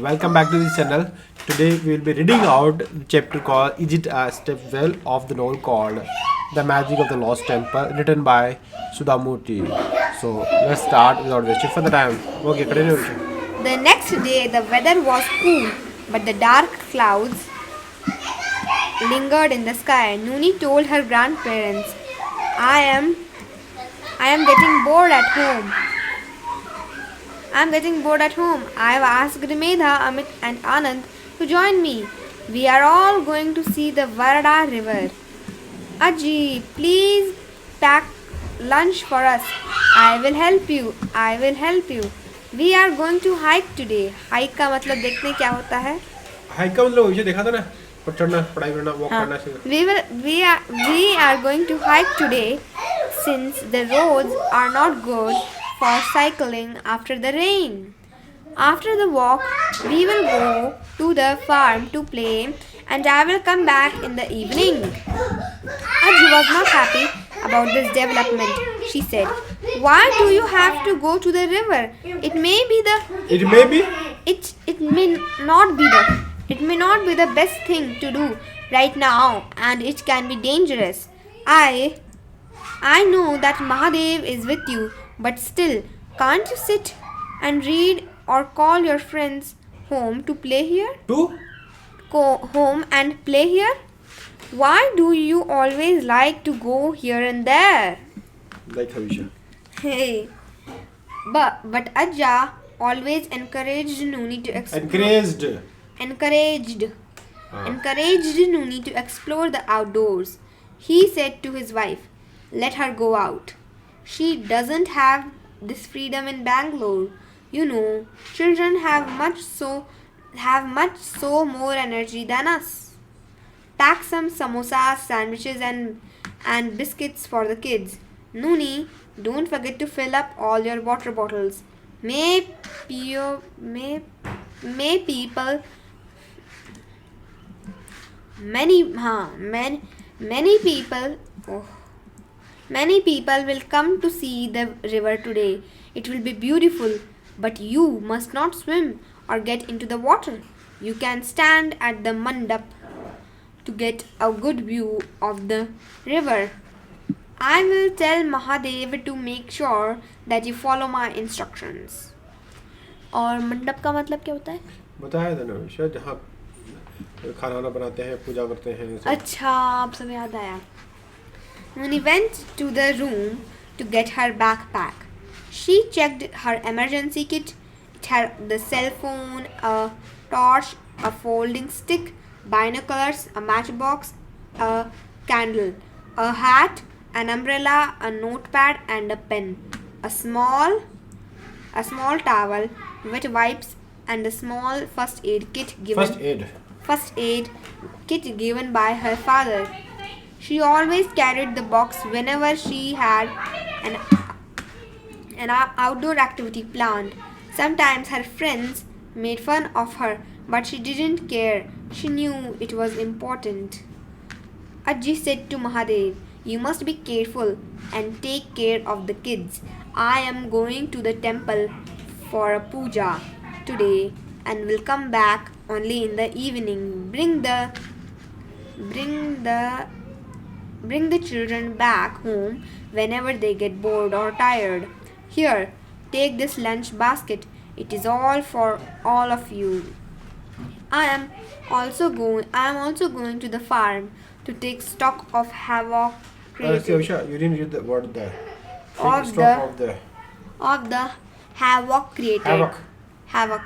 welcome back to this channel. Today we will be reading out the chapter called Is It a Step Well of the novel called The Magic of the Lost Temple, written by Sudhamurti. So let's start without wasting further time. Okay, continue. The next day the weather was cool, but the dark clouds lingered in the sky. Nooni told her grandparents, I am getting bored at home. I've asked Medha, Amit and Anand to join me. We are all going to see the Varada river. Ajji, please pack lunch for us. I will help you. We are going to hike today. Hike का मतलब देखने क्या होता है? Hike का मतलब विषय देखा था ना, पर चढ़ना, पढ़ाई करना, वॉक करना सीधा. We are going to hike today since the roads are not good for cycling after the rain. After the walk, we will go to the farm to play and I will come back in the evening. Ajji was not happy about this development. She said, why do you have to go to the river? It may not be the best thing to do right now and it can be dangerous. I know that Mahadev is with you, but still, can't you sit and read or call your friends home to play here? Go home and play here? Why do you always like to go here and there? Like Havisha. Hey, but Ajja always encouraged Nooni to encouraged Nooni to explore the outdoors. He said to his wife, let her go out. She doesn't have this freedom in Bangalore. You know, children have much more energy than us. Pack some samosas, sandwiches and biscuits for the kids. Nooni, don't forget to fill up all your water bottles. Many people will come to see the river today. It will be beautiful, but you must not swim or get into the water. You can stand at the mandap to get a good view of the river. I will tell Mahadev to make sure that you follow my instructions. और मंडप का मतलब क्या होता है? बताया था ना विषय, जहाँ खाना बनाते हैं, पूजा करते हैं. अच्छा, अब सब याद आया. Nooni went to the room to get her backpack. She checked her emergency kit. It had the cell phone, a torch, a folding stick, binoculars, a matchbox, a candle, a hat, an umbrella, a notepad and a pen, a small towel, wet wipes and a small first aid kit given by her father. She always carried the box whenever she had an outdoor activity planned. Sometimes her friends made fun of her, but she didn't care. She knew it was important. Ajji said to Mahadev, you must be careful and take care of the kids. I am going to the temple for a puja today and will come back only in the evening. Bring the children back home whenever they get bored or tired. Here, take this lunch basket. It is all for all of you. I am also going to the farm to take stock of havoc created. You didn't read the word there. Of the havoc created. Havoc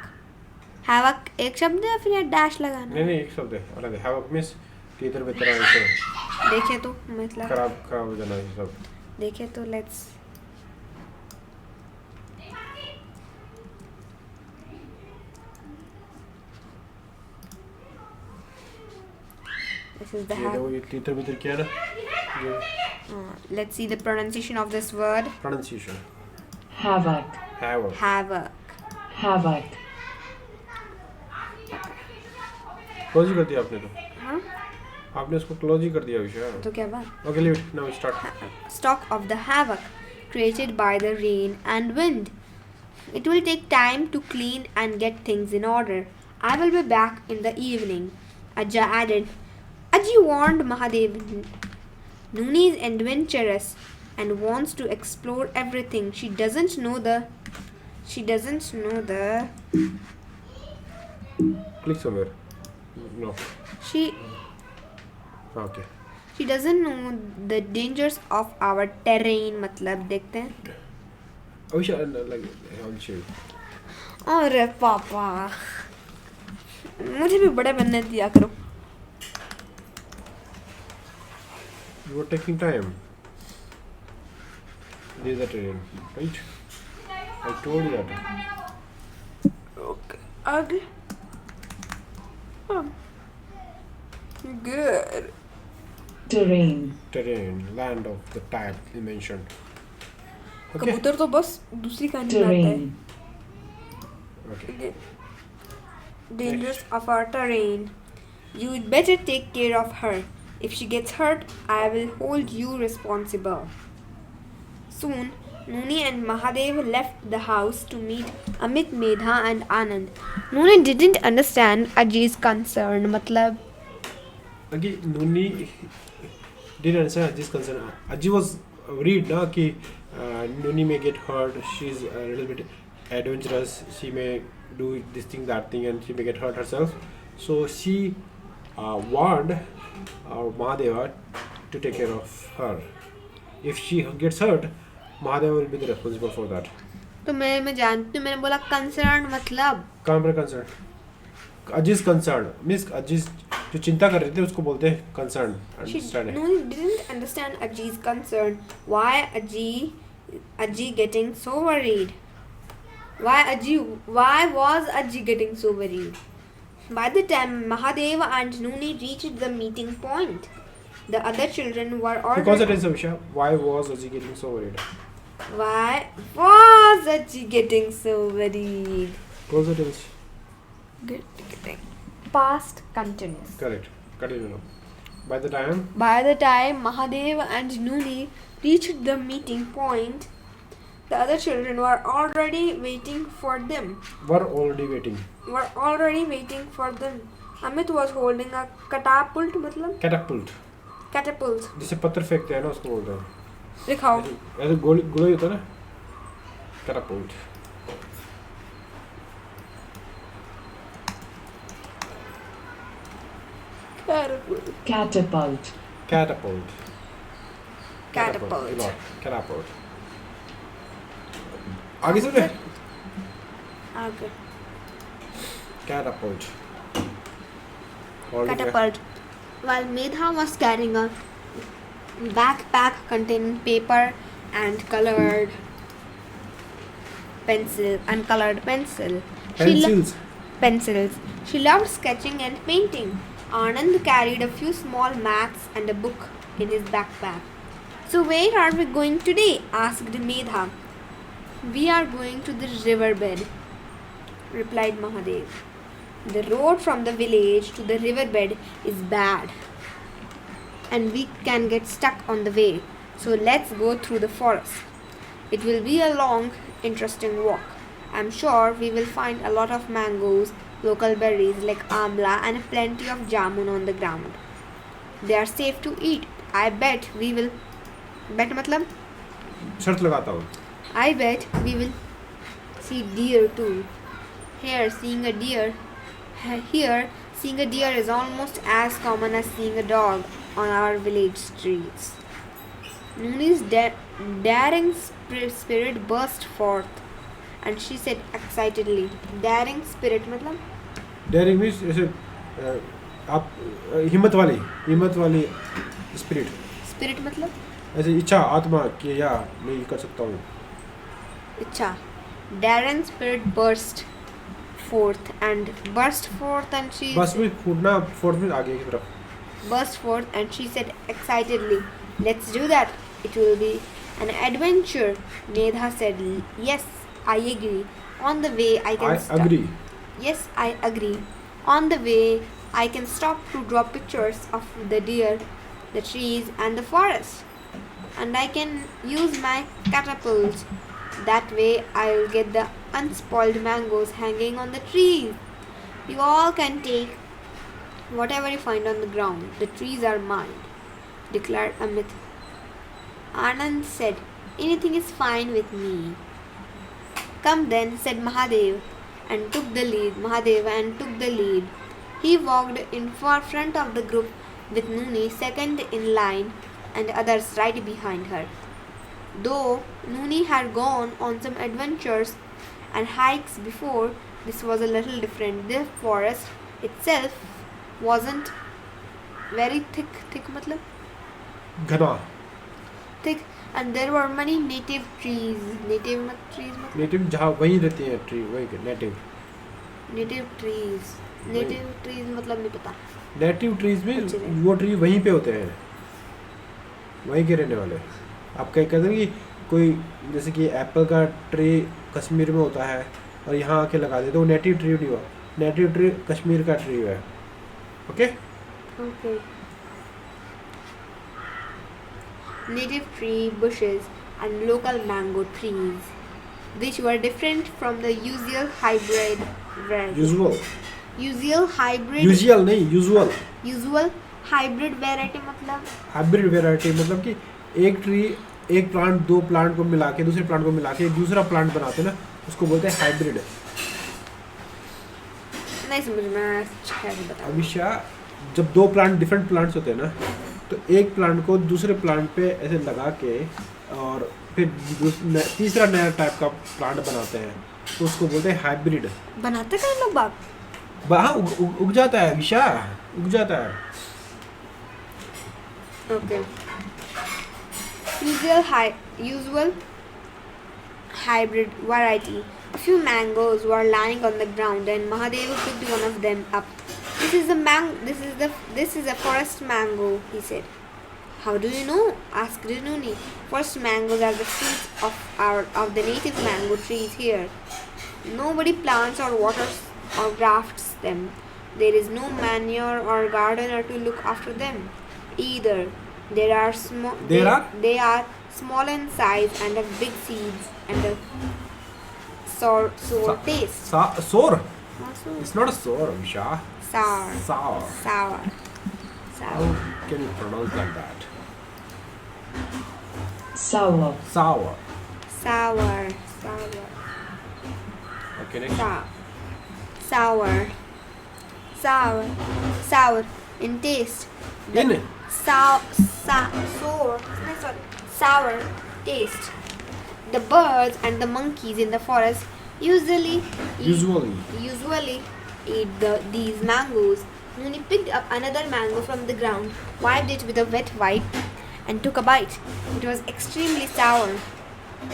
एक शब्द है फिर dash लगाना. नहीं एक शब्द है. अलग havoc means कि इधर बेतर ऐसे. देखे तो मतलब. खराब हो जाना ये सब. देखे तो let's. This is the havoc. Let's see the pronunciation of this word. Pronunciation. Havoc. Close ही कर दिया आपने तो. हाँ? आपने उसको क्लोज ही कर दिया विषय. तो क्या बात? Okay, leave it. Now start. Stock of the havoc created by the rain and wind. It will take time to clean and get things in order. I will be back in the evening. Ajja added. Ajji warned Mahadev. Nooni is adventurous and wants to explore everything. She doesn't know the. Click somewhere. No. She Okay. She doesn't know the dangers of our terrain. मतलब देखते हैं. Oh, like on show. अरे पापा मुझे भी बड़े बनने दिया करो. You were taking time. This is the terrain, right? I told you that. Okay. आगे. Good. Terrain. Land of the type you mentioned. Okay. कबूतर तो बस दूसरी कहानी में आता है. Terrain. Okay. Dangers of our terrain. You'd better take care of her. If she gets hurt, I will hold you responsible. Soon, Nooni and Mahadev left the house to meet Amit, Medha and Anand. Nooni didn't understand Ajji's concern. मतलब Again, Nooni didn't answer this concern. Ajji was worried na कि Nooni may get hurt. She's a little bit adventurous. She may do this thing, that thing, and she may get hurt herself. So she warned Mahadeva to take care of her. If she gets hurt, Mahadeva will be the responsible for that. तो मैं जानती हूँ. मैंने बोला concern मतलब कहाँ पर concern? Ajji's concern means Ajji जो चिंता कर रहे थे उसको बोलते हैं concern. Understand? Nooni didn't understand Ajji's concern. Why Ajji getting so worried? Why was Ajji getting so worried? By the time Mahadeva and Nooni reached the meeting point, the other children were already. Because it is Avisha, why was Ajji getting so worried? Why was Ajji getting so worried? Because it is Good. Past continuous. correct. Continue now. By the time By the time Mahadeva and Nooni reached the meeting point, the other children were already waiting for them. we're already waiting. Amit was holding a catapult. मतलब Catapult. जिसे पत्थर फेंकते हैं ना उसको बोलते हैं. दिखाओ. ऐसे गोली गोली होता है ना. Catapult. Catapult. आगे सुन ले. आगे. Catapult. Catapult. While Medha was carrying a backpack containing paper and uncolored pencils. She loved sketching and painting. Anand carried a few small maths and a book in his backpack. So where are we going today? Asked Medha. We are going to the riverbed, replied Mahadev. The road from the village to the riverbed is bad and we can get stuck on the way. So let's go through the forest. It will be a long, interesting walk. I'm sure we will find a lot of mangoes, local berries like amla and plenty of jamun on the ground. They are safe to eat. I bet we will मतलब शर्त लगाता हूँ. I bet we will see deer too. Here seeing a deer is almost as common as seeing a dog on our village streets. Nooni's daring spirit burst forth and she said excitedly. Daring spirit मतलब Daring means ऐसे आप हिम्मत वाली spirit. Spirit मतलब ऐसे इच्छा आत्मा कि या मैं ये कर सकता हूँ. इच्छा. Daring spirit burst forth and she बस में फूटना फोर्थ में आगे की तरफ. burst forth and she said excitedly, let's do that. It will be an adventure. Medha said, yes, I agree. On the way I can stop. agree. Yes, I agree. On the way I can stop to draw pictures of the deer, the trees and the forest. And I can use my catapult. That way I will get the unspoiled mangoes hanging on the trees. You all can take whatever you find on the ground. The trees are mine, declared Amit. Anand said, anything is fine with me. Come then, said Mahadev and took the lead. He walked in front of the group with Nooni second in line and others right behind her. Though Nooni had gone on some adventures and hikes before, this was a little different. The forest itself wasn't very thick matlab? घना. Thick, and there were many native trees. Native जहाँ वहीं रहती है tree वहीं के native. Native trees. Native trees मतलब नहीं पता. Native trees में वो ट्री वहीं पे होते हैं, वहीं के रहने वाले. आप कहीं कहते हैं कि कोई जैसे कि एप्पल का ट्री कश्मीर में होता है और यहाँ आके लगा देते, वो नेटिव ट्री नहीं हुआ. नेटिव ट्री कश्मीर का ट्री है. Okay. Native tree bushes and local mango trees, which were different from the usual hybrid variety. Usual hybrid variety मतलब? हाइब्रिड वेराइटी मतलब कि एक प्लांट दो प्लांट को मिला के दूसरे प्लांट को मिला के एक दूसरा प्लांट बनाते हैं ना, उसको बोलते हैं हाइब्रिड. नहीं समझ में बता. अभिषा, जब दो प्लांट डिफरेंट प्लांट्स होते हैं ना, तो एक प्लांट को दूसरे प्लांट पे ऐसे लगा के और फिर तीसरा नया टाइप का प्लांट बनाते हैं, तो उसको बोलते हैं हाइब्रिड. बनाते हैं लोग बाग. हाँ, उग जाता है अभिषा, उग जाता है. Okay. Usual hybrid variety. A few mangoes were lying on the ground, and Mahadeva picked one of them up. This is a forest mango, he said. How do you know? Asked Nooni. Forest mangoes are the fruits of the native mango trees here. Nobody plants or waters or grafts them. There is no manure or gardener to look after them either. They are small in size and have big seeds and a sour taste. Sour? It's not a sour, Abhisha. Sour. How can you pronounce like that? Sour. Okay, next. Sour in taste. Sour taste. The birds and the monkeys in the forest usually eat these mangoes. Nooni picked up another mango from the ground, wiped it with a wet wipe, and took a bite. It was extremely sour.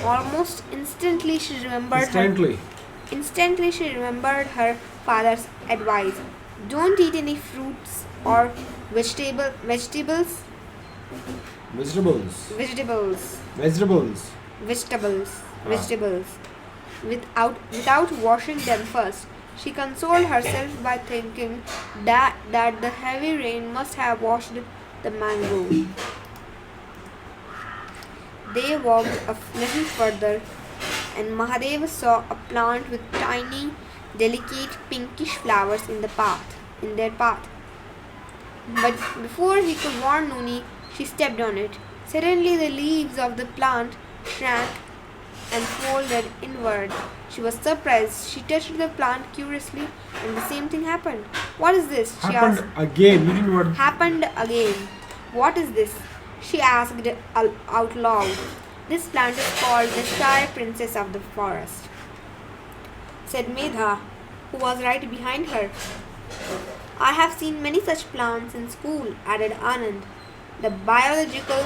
Almost instantly she remembered her father's advice. Don't eat any fruits or vegetables without washing them first. She consoled herself by thinking that the heavy rain must have washed the mango. They walked a little further, and Mahadev saw a plant with tiny, delicate pinkish flowers in their path. But before he could warn Nooni, she stepped on it. Suddenly the leaves of the plant shrank and folded inward. She was surprised. She touched the plant curiously, and the same thing happened. What is this? She asked. Happened again. What is this? She asked out loud. This plant is called the Shy Princess of the Forest, said Medha, who was right behind her. I have seen many such plants in school, added Anand. The biological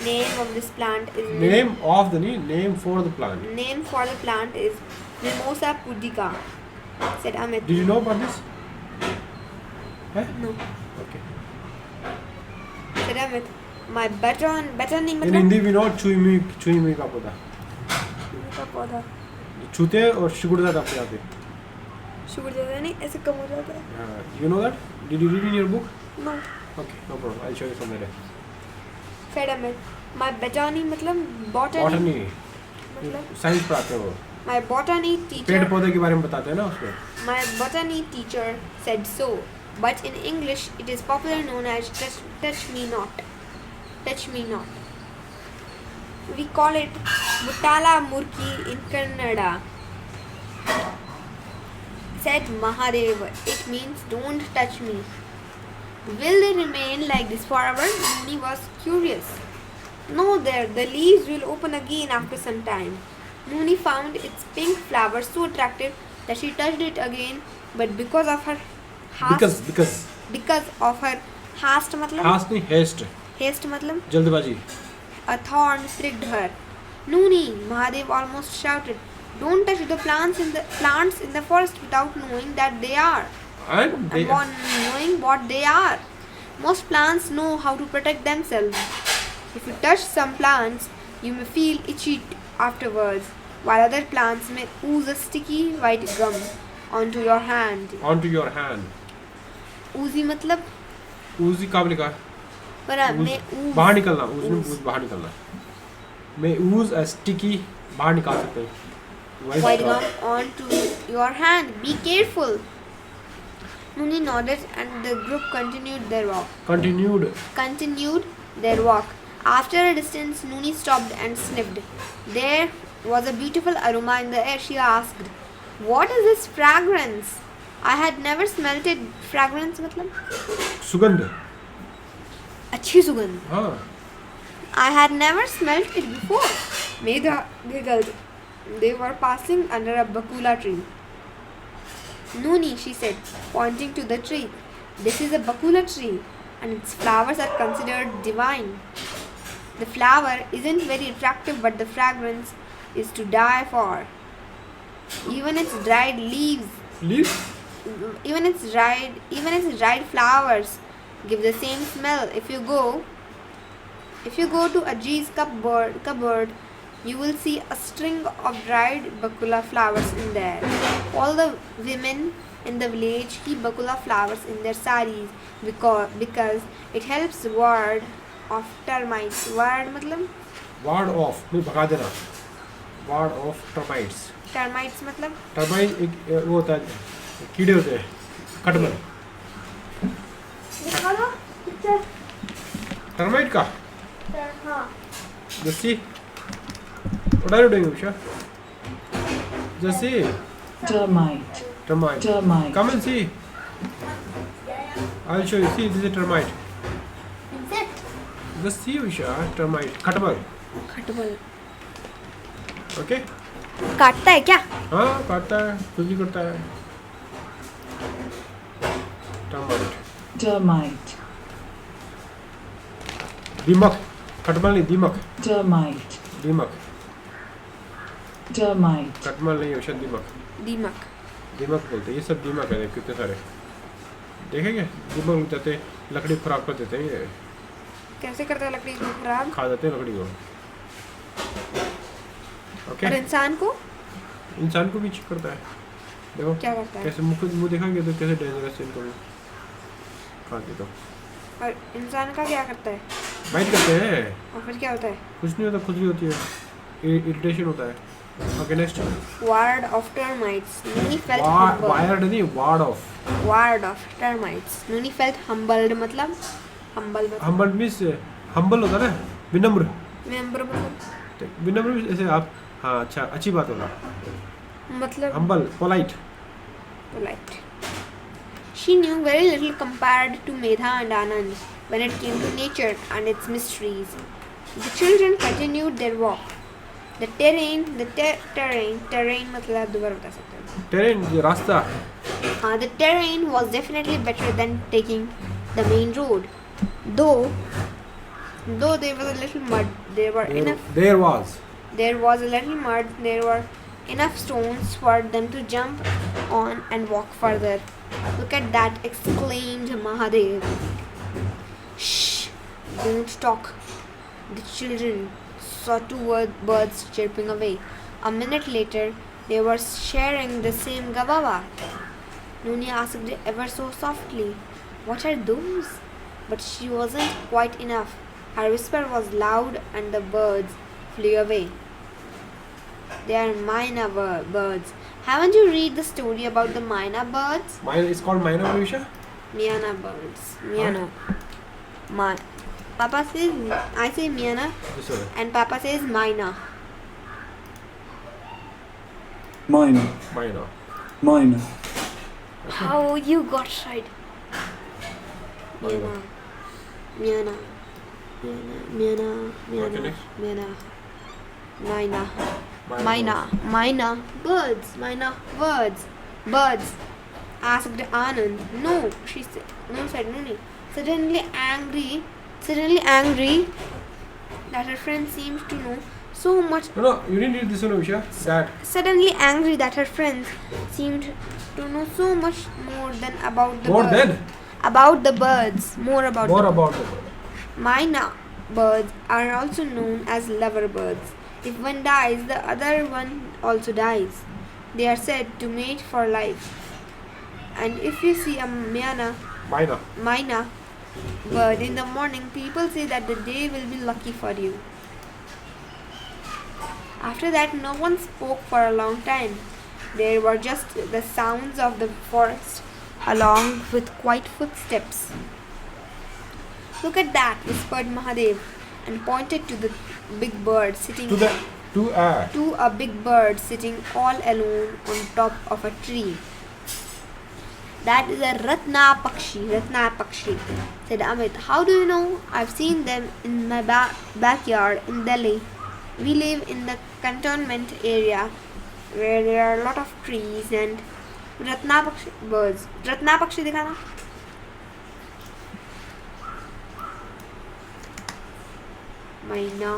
name of this plant is name for the plant. Name for the plant is Mimosa pudica, said Amit. Did you know about this? No. Okay. Said Amit. My better नहीं मतलब. In Hindi we know चुईमी का पौधा. छूते हैं और सिकुड़ जाता है अपने आप. सिकुड़ जाता है नहीं, ऐसे कम हो जाता है. You know that? Did you read in your book? No. Okay, no problem. I'll show you somewhere. Said Amit. My botany मतलब botany. मतलब साइंस पढ़ाते हो. My botany पेड़ teacher पौधे के बारे में बताते हैं ना उसमें. My botany teacher said so, but in English it is popularly known as touch me not. Touch me not. We call it Butala Murki in Kannada. Said Mahadev. It means don't touch me. Will they remain like this forever? Muni was curious. No, the leaves will open again after some time. Muni found its pink flower so attractive that she touched it again, but because of her haste, because of her haste मतलब hast नहीं, haste, haste मतलब जल्दबाजी. a thorn pricked her. Nooni, Mahadev almost shouted, don't touch the plants in the forest without knowing that they are. And they, Knowing what they are. Most plants know how to protect themselves. If you touch some plants, you may feel itchy afterwards, while other plants may ooze a sticky white gum onto your hand. onto your hand. Oozy मतलब Oozy कब लिखा है? पर मैं Ooze, बाहर निकलना. ooze में ooze बाहर निकलना. मैं ooze a sticky बाहर निकाल सकते हैं. white gum onto your hand. Be careful. Nooni nodded and the group continued their walk. Continued their walk. After a distance, Nooni stopped and sniffed. There was a beautiful aroma in the air. She asked, what is this fragrance? I had never smelt it. Fragrance मतलब सुगंध. अच्छी सुगंध. हाँ. I had never smelt it before. Medha giggled. They were passing under a bakula tree. Nooni, she said, pointing to the tree. This is a bakula tree, and its flowers are considered divine. The flower isn't very attractive, but the fragrance is to die for. Even its dried leaves, Leaves? even its dried flowers give the same smell. If you go to Ajji's cupboard, you will see a string of dried bakula flowers in there. All the women in the village keep bakula flowers in their saris because it helps ward off termites. Ward मतलब Ward off. नहीं भगा देना. Ward off termites. termites मतलब termite एक वो होता है, कीड़े होते हैं. कटमल. दिखा दो पिक्चर. टर्माइट का. हाँ. Just see. What are you doing, Usha? Just see. Termite. Termite. Termite. Come and see. I'll show you. See, this is a termite. Insect. Just see, Usha. Termite. Katamal. खटबल. Okay? काटता है क्या? हाँ, काटता है. कुछ भी करता है. Termite. Termite. दीमक. कटमल नहीं, दीमक. Termite. दीमक. Termite. कटमल नहीं, उषा दीमक. दीमक. दीमक बोलते हैं. ये सब दीमक है. कितने सारे. देखेंगे? दीमक लग जाते हैं. लकड़ी खराब कर देते हैं ये. कैसे करता है लकड़ी को खराब? खा जाते हैं लकड़ी को. ओके. और इंसान इंसान को भी चेक करता है. देखो क्या करता है? कैसे मुंह दिखाएंगे तो कैसे डेंजरस है इनको भी. खाते तो और इंसान का क्या करता है? बाइट करते हैं. और फिर क्या होता है? कुछ नहीं होता, खुजली होती है, इरिटेशन होता है. Okay next. Ward of termites. Nooni felt humbled. Wired नहीं, ward of. Ward of termites. Nooni felt humbled मतलब हम्बल मींस हम्बल होता है ना, विनम्र. member मतलब विनम्र means ऐसे आप. हाँ, अच्छा, अच्छी बात होगा. मतलब humble, polite. polite. She knew very little compared to Medha and Anand when it came to nature and its mysteries. The children continued their walk. The terrain मतलब दोबारा बता सकते हो. टेरेन, रास्ता. The terrain was definitely better than taking the main road. Though there was a little mud, there was a little mud, there were enough stones for them to jump on and walk further. Look at that, exclaimed Mahadev. Shh, don't talk. The children saw two birds chirping away. A minute later, they were sharing the same gababa. Nooni asked ever so softly, what are those? But she wasn't quite enough. Her whisper was loud and the birds flew away. They are myna birds. Haven't you read the story about the myna birds? Mine is called Minor Visha. Myna birds. Myna. My. Papa says, I say myna, This one. and Papa says myna. Minor. Minor. Minor. How you got right? Myna. Myna. Myna. Okay, next. Myna. Myna. Minor. Myna. Myna. Birds. Myna. Birds. Birds. Asked Anand. No, she said. No, said Nuni. Suddenly angry that her friend seemed to know so much. No, you didn't read this one, Visha. That. Suddenly angry that her friends seemed to know so much more than about the More birds. than? About the birds. More about More the about the bird. Myna birds are also known as lover birds. If one dies, the other one also dies. They are said to mate for life. And if you see a myna bird in the morning, people say that the day will be lucky for you. After that, no one spoke for a long time. There were just the sounds of the forest along with quiet footsteps. Look at that, whispered Mahadev and pointed to the big bird sitting To a big bird sitting all alone on top of a tree. That is a Ratna Pakshi, said Amit. How do you know? I've seen them in my backyard in Delhi. We live in the cantonment area where there are a lot of trees and Ratna Pakshi birds. Ratna Pakshi देखा ना? मैना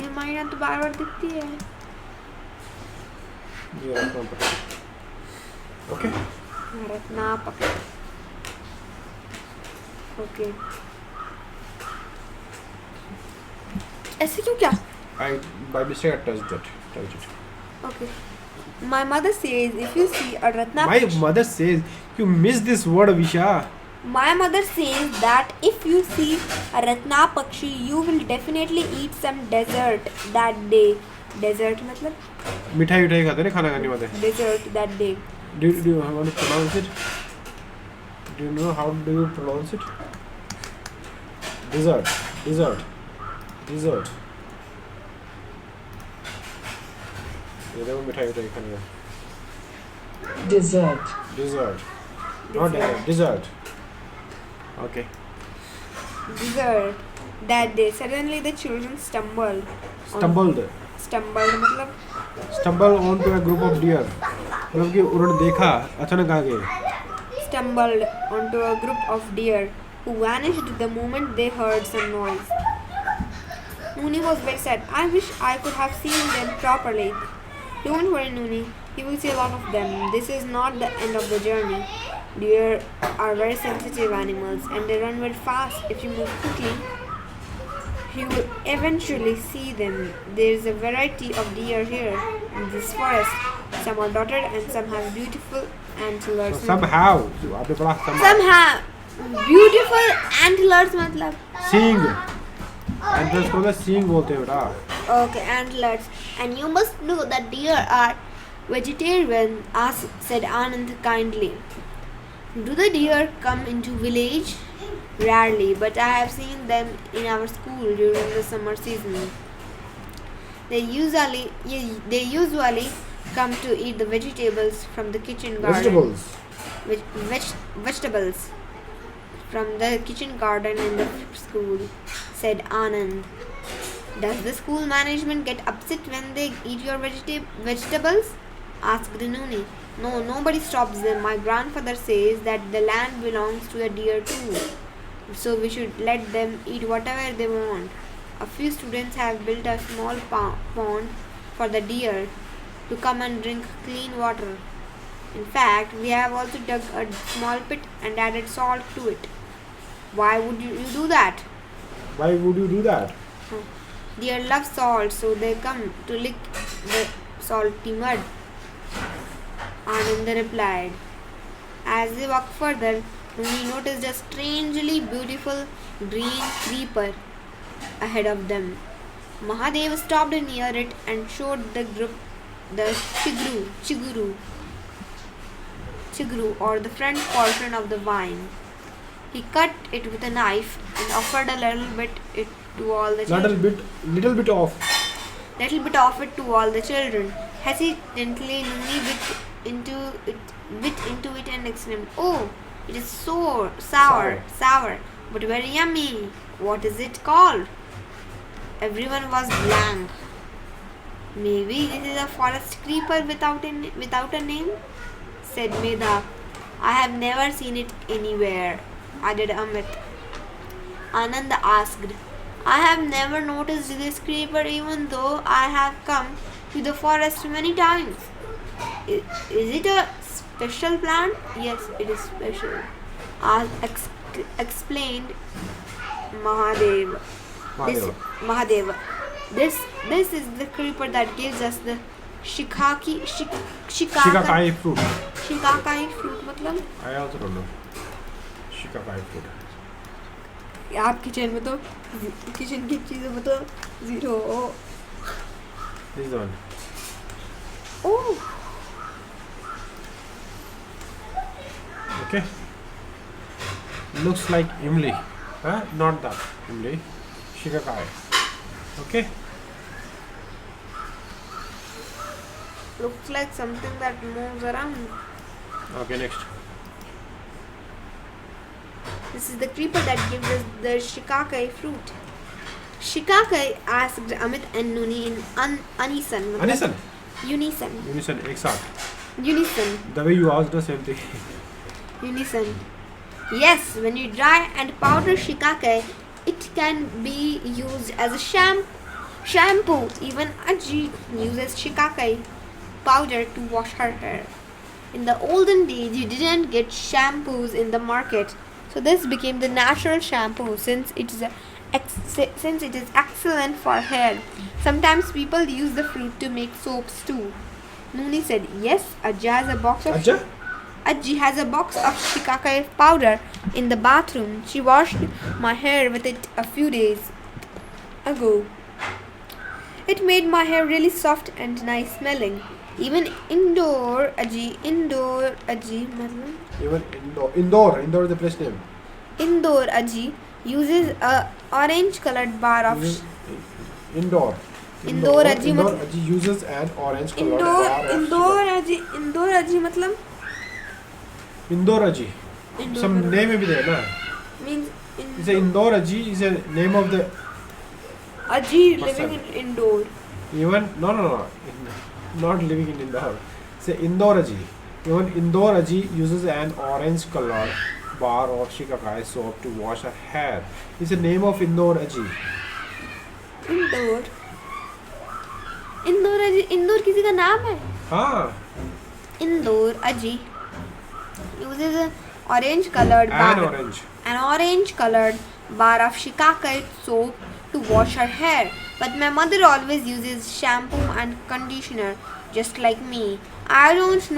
ये मैना तो बार बार दिखती है. Okay. Ratna Pakshi. Okay. ऐसे क्यों क्या? I by mistake I touched it. Okay. My mother says if you see a Ratna My mother says you missed this word, Visha. My mother says that if you see a Ratna Pakshi, you will definitely eat some dessert that day. Dessert मतलब? मिठाई खाते ना खाना खाने वाले. Dessert that day. Do you want to pronounce it? Do you know how do you pronounce it? Dessert. ये देखो मिठाई खाने का. Dessert. Dessert. Not dessert. Dessert. Okay. Dessert that day. Suddenly the children stumbled. Stumbled. मतलब? Stumble onto a group of deer. मतलब कि उन्होंने देखा अचानक आ गए. Stumbled onto a group of deer who vanished the moment they heard some noise. Nooni was very sad. I wish I could have seen them properly. Don't worry, Nooni. You will see a lot of them. This is not the end of the journey. Deer are very sensitive animals and they run very fast. If you move quickly, you will eventually see them. There is a variety of deer here in this forest. Some are dotted and some have beautiful antlers. Somehow. Somehow. Beautiful antlers मतलब? Seeing. Antlers को ना seeing बोलते हैं बेटा. Okay, antlers. And you must know that deer are vegetarian, said Anand kindly. Do the deer come into village? Rarely, but I have seen them in our school during the summer season. They usually come to eat the vegetables from the kitchen garden. Vegetables from the kitchen garden in the school, said Anand. Does the school management get upset when they eat your vegetables? Asked Nooni. No, nobody stops them. My grandfather says that the land belongs to the deer too. So we should let them eat whatever they want. A few students have built a small pond for the deer to come and drink clean water. In fact, we have also dug a small pit and added salt to it. Why would you do that? Why would you do that? Deer love salt, so they come to lick the salty mud. Ananda replied. As they walked further, Nooni noticed a strangely beautiful green creeper ahead of them. Mahadev stopped near it and showed the group the chigru or the front portion of the vine. He cut it with a knife and offered a little bit it to all the children. Little bit of. Little bit of it to all the children. Hesitantly, Nuni bit into it and exclaimed, "Oh, it is sour, but very yummy. What is it called?" Everyone was blank. "Maybe this is a forest creeper without a name," said Medha. "I have never seen it anywhere," added Amit. Anand asked, "I have never noticed this creeper even though I have come to the forest many times. Is it a special plant?" "Yes, it is special," explained Mahadeva. This is the creeper that gives us the Shivakai fruit. Shivakai fruit मतलब? I also don't know. Shivakai fruit. आप kitchen में तो kitchen की चीजें में तो zero. This is the one. Oh. Okay. Looks like imli. Huh? Not that imli. Shivakai. Okay. Looks like something that moves around. Okay, next. This is the creeper that gives us the Shivakai fruit. Shivakai asked Amit and Nuni in unison. Unison. Exact. Unison. The way you asked the same thing. Unison. Yes, when you dry and powder Shivakai, it can be used as a shampoo. Even Ajji uses Shivakai powder to wash her hair. In the olden days, you didn't get shampoos in the market, so this became the natural shampoo since it is excellent for hair. Sometimes people use the fruit to make soaps too. Nuni said, "Yes, Ajji has a box of Shivakai powder in the bathroom. She washed my hair with it a few days ago. It made my hair really soft and nice smelling. Even Indore Ajji मतलब? Even Indore is the place name. Indore Ajji uses a orange colored bar of Indore Ajji uses an orange colored bar of Indore Ajji मतलब? Indore Ajji. Some name may be there, na? Means Indore Ajji is a name of the Ajji person. living in Indore. Even no. Not living in Indore. Say Indore Ajji. Even Indore Ajji uses an orange colored bar of Shivakai soap to wash her hair. It's the name of Indore Ajji. Indore किसी का नाम है? हाँ. Indore Ajji uses an orange colored bar of Shivakai soap to wash her hair. But my mother always uses shampoo and conditioner, just like me. I didn't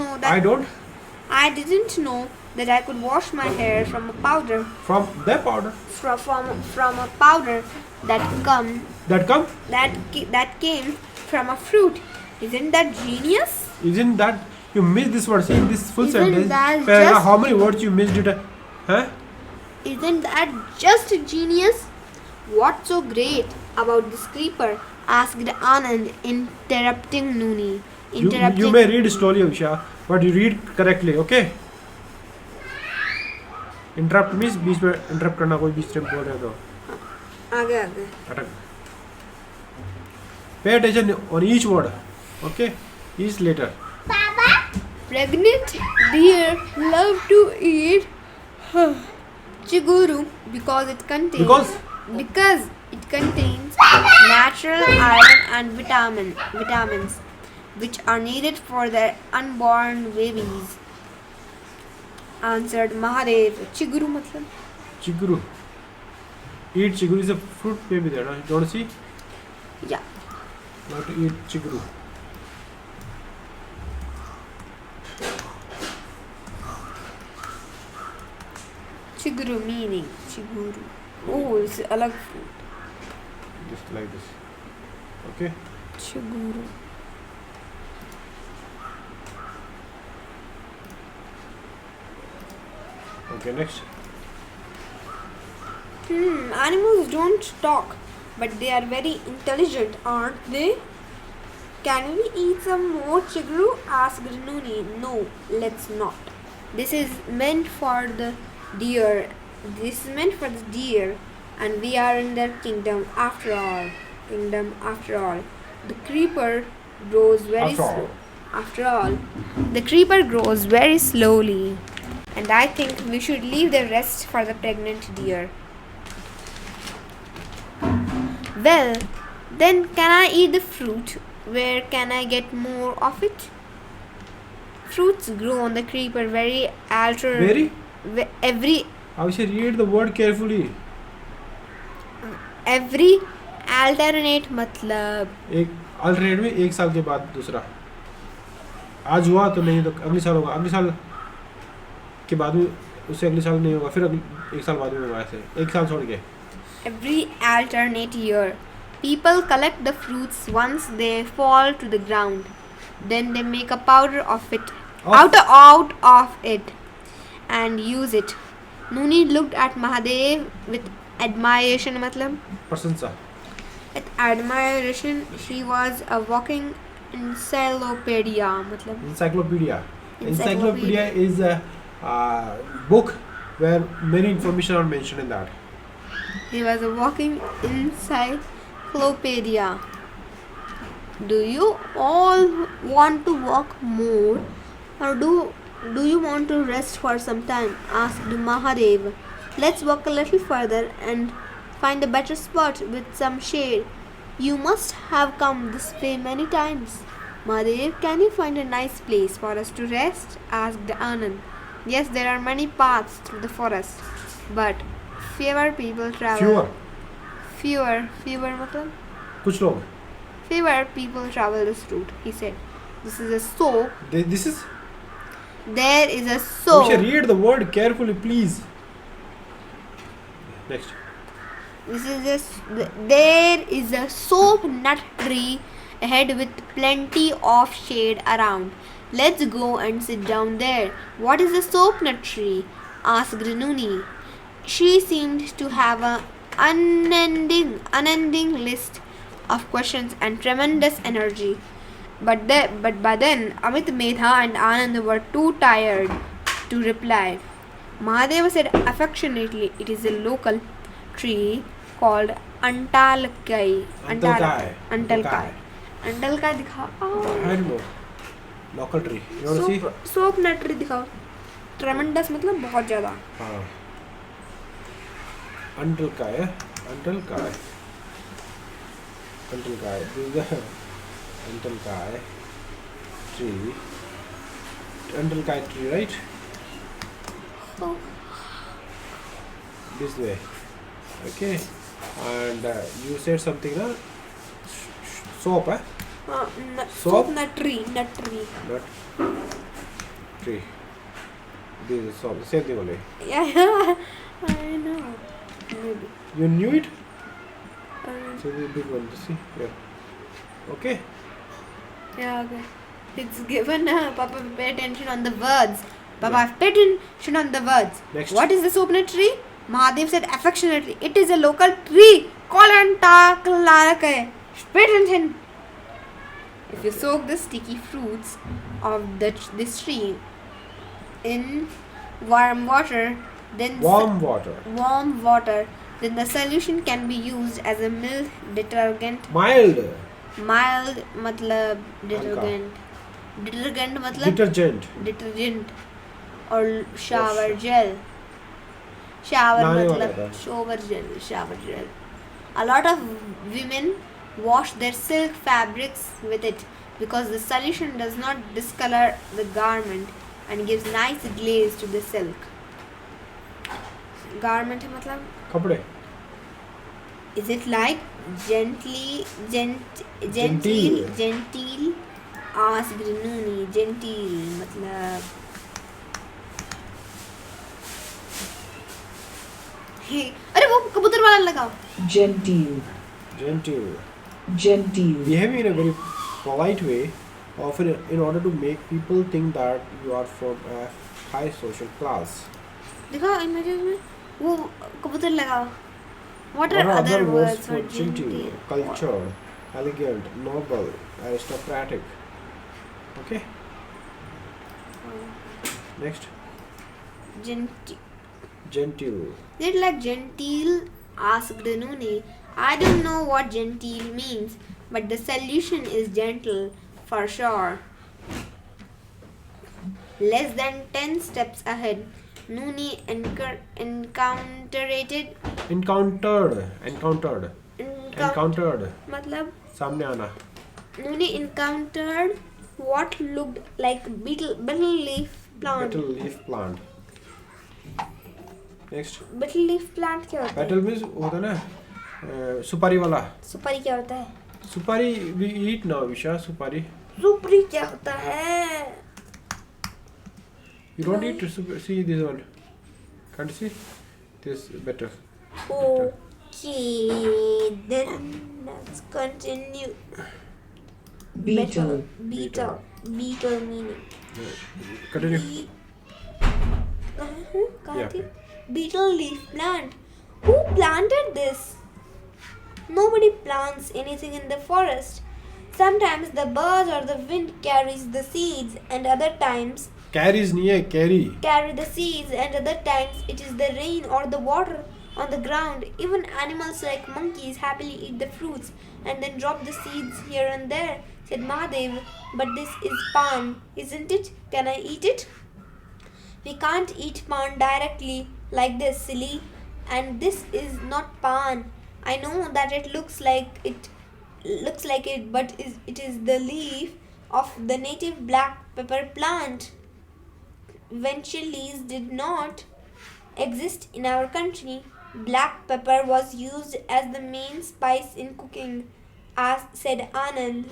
know that I could wash my hair from a powder. From the powder. From a powder that came from a fruit. Isn't that genius? Isn't that you missed this word? See in this full sentence. That how many words you missed it? Huh? Isn't that just genius? What's so great about this creeper? Asked Anand, interrupting Nuni. You may read slowly, Avisha, but you read correctly, okay? Interrupt means बीच में interrupt करना कोई बीच में बोल रहे तो आगे अटक. Pay attention on each word, okay? Each letter. Pregnant deer love to eat chiguru because it contains natural iron and vitamins which are needed for their unborn babies. Answered Mahadev. Chiguru मतलब? Chiguru. Eat chiguru is a fruit baby there, no? You don't see? Yeah. You have to eat chiguru. Chiguru meaning chiguru. Oh, it's a अलग fruit. Just like this. Okay. Chiguru. Okay, next. Animals don't talk, but they are very intelligent, aren't they? Can we eat some more chiguru? Asked Nuni. No, let's not. This is meant for the deer. This is meant for the deer, and we are in their kingdom after all. The creeper grows very After all. slow. After all, the creeper grows very slowly, and I think we should leave the rest for the pregnant deer. Well, then can I eat the fruit? Where can I get more of it? Fruits grow on the creeper very Very? I should read the word carefully. every alternate मतलब एक alternate में 1 साल के बाद दूसरा. आज हुआ तो नहीं तो अगले साल होगा, अगले साल के बाद में उससे अगले साल नहीं होगा, फिर 1 साल बाद में होगा, ऐसे 1 साल छोड़ के. every alternate year. People collect the fruits once they fall to the ground. Then they make a powder of it, out of it, and use it. Nuni looked at Mahadev with admiration. मतलब प्रशंसा. with admiration, she was a walking encyclopedia. मतलब Encyclopedia. Encyclopedia. Encyclopedia is a book where many information are mentioned in that. He was a walking encyclopedia. Do you all want to walk more, or do you want to rest for some time? Asked Mahadev. Let's walk a little further and find a better spot with some shade. You must have come this way many times. Mahadev, can you find a nice place for us to rest? Asked Anand. Yes, there are many paths through the forest, but fewer people travel. Fewer मतलब? कुछ लोग. Fewer people travel this route, he said. This is a soap. This is. There is a You soap. should read the word carefully, please. Next. There is a soap nut tree ahead with plenty of shade around. Let's go and sit down there. What is a soap nut tree? Asked Nuni. She seemed to have an unending list of questions and tremendous energy. But by then, Amit, Medha and Anand were too tired to reply. Mahadeva said affectionately, it is a local tree called Antalkai. Antalkai दिखाओ. I don't know. Local tree. You want to see? Soap nut tree दिखाओ. Tremendous मतलब बहुत ज़्यादा. हाँ. Antalkai. This is the Antalkai tree. Antalkai tree, right? Oh. This way. Okay. And you said something, na? Soap, eh? Soap nut tree. Nut tree. This is soap. Same thing only. Yeah, I know. Maybe. You knew it? So the big one. See here. Okay. Yeah, okay. It's given. Papa, pay attention on the words. Papa, pay attention on the words. Next. What is the soap nut tree? Mahadev said affectionately, it is a local tree called Antalkai. Pay attention. If you soak the sticky fruits of this tree in warm water, then Warm water. then the solution can be used as a mild detergent. Mild. मतलब detergent. Detergent मतलब Detergent. और shower gel. Shower नहाने वाला मतलब था. shower gel. A lot of women wash their silk fabrics with it because the solution does not discolor the garment and gives nice glaze to the silk. Garment है मतलब कपड़े. is it like genteel? Asked Nuni. Genteel मतलब अरे वो कबूतर वाला लगाओ. Genteel. Genteel. Behaving in a very polite way, often in order to make people think that you are from a high social class. दिखाओ images में वो कबूतर लगाओ. What What are are other other words words for for genteel, genteel? cultured, elegant, noble, aristocratic? Okay. Next, Genteel. genteel. Did like genteel? Asked Nune. I don't know what genteel means, but the solution is gentle for sure. Less than 10 steps ahead, Nuni encountered. Encountered. मतलब सामने आना. Nuni encountered what looked like beetle leaf plant. Betel leaf plant. Next. Beetle leaf plant क्या होता है? Betel means होता है ना सुपारी वाला. सुपारी क्या होता है? सुपारी we eat now, Visha. सुपारी. सुपारी क्या होता है? You don't eat see this one. Can't you see? This better. Okay, then let's continue. Beetle. Beetle meaning. Continue. कहाँ Yeah. थी? Beetle leaf plant. Who planted this? Nobody plants anything in the forest. Sometimes the birds or the wind carries the seeds, and other times Carries नहीं है carry. carry the seeds, and other times it is the rain or the water on the ground. Even animals like monkeys happily eat the fruits and then drop the seeds here and there, said Mahadev. But this is pan, isn't it? Can I eat it? We can't eat pan directly like this, silly. And this is not pan. I know that it looks like it, but it is the leaf of the native black pepper plant. When chilies did not exist in our country, black pepper was used as the main spice in cooking, as said Anand.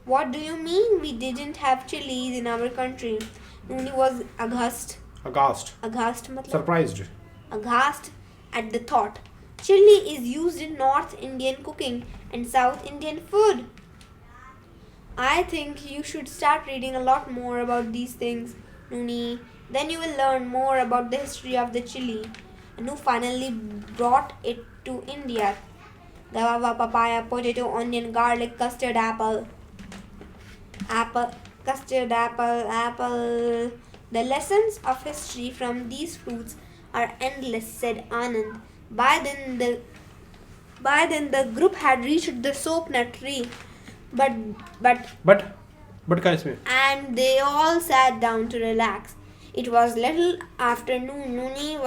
What do you mean we didn't have chilies in our country? Nuni was aghast. Aghast. Aghast matlab? Surprised. Aghast at the thought. Chili is used in North Indian cooking and South Indian food. I think you should start reading a lot more about these things, Nuni. Then you will learn more about the history of the chili and who finally brought it to India. Guava, papaya, potato, onion, garlic, custard apple. Custard apple. The lessons of history from these fruits are endless, said Anand. By then the group had reached the soap nut tree. But क्या इसमें? and they all sat down to relax. It was little afternoon. Nuni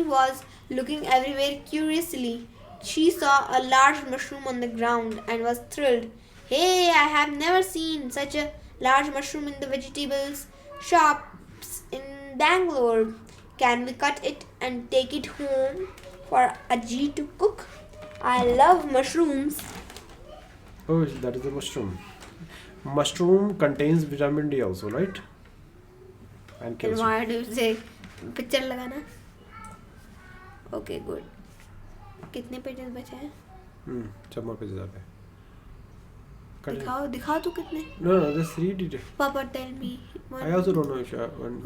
was looking everywhere curiously. She saw a large mushroom on the ground and was thrilled. Hey, I have never seen such a large mushroom in the vegetables shops in Bangalore. Can we cut it and take it home for Ajji to cook? I love mushrooms. Oh, that is the mushroom. Mushroom contains vitamin D also, right? And And calcium. why do you say picture लगाना? Okay, good. कितने pages बचे हैं? Some more pages are there. दिखाओ तो कितने? No, just read it. Papa, tell me. I also don't know, Isha. 1,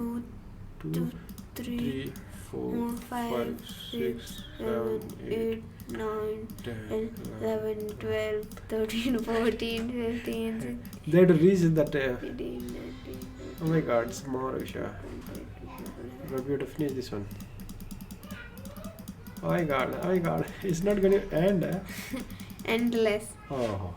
2, 2, 3, 3, 4, 5, 6, 7, 8, 9, 10, 11, 12, 13, 14, 15, They had to reach that. 16, 19. Oh my god, it's more, Isha. But we have to finish this one. Oh my god. It's not going to end. Endless. Oh.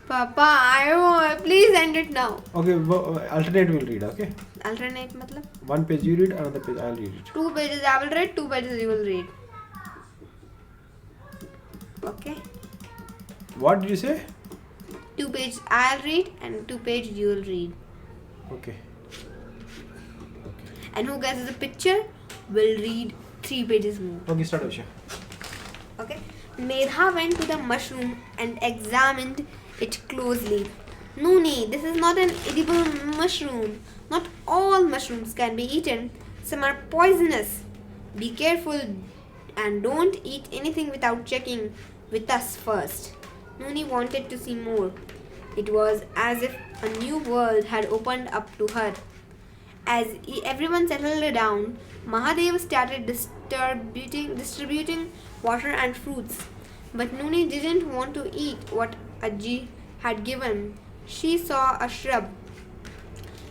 Papa, please end it now. Okay, alternate we'll read, okay? Alternate मतलब? One page you read, another page I'll read it. 2 pages I will read, 2 pages you will read. Okay? What did you say? 2 pages I'll read and 2 pages you will read. Okay. And who guesses the picture will read 3 pages more. Okay, start, Isha. Okay? Medha went to the mushroom and examined it closely. Nuni, this is not an edible mushroom. Not all mushrooms can be eaten. Some are poisonous. Be careful and don't eat anything without checking. with us first. Nooni wanted to see more. It was as if a new world had opened up to her. As everyone settled down, Mahadev started distributing water and fruits. But Nooni didn't want to eat what Ajji had given. She saw a shrub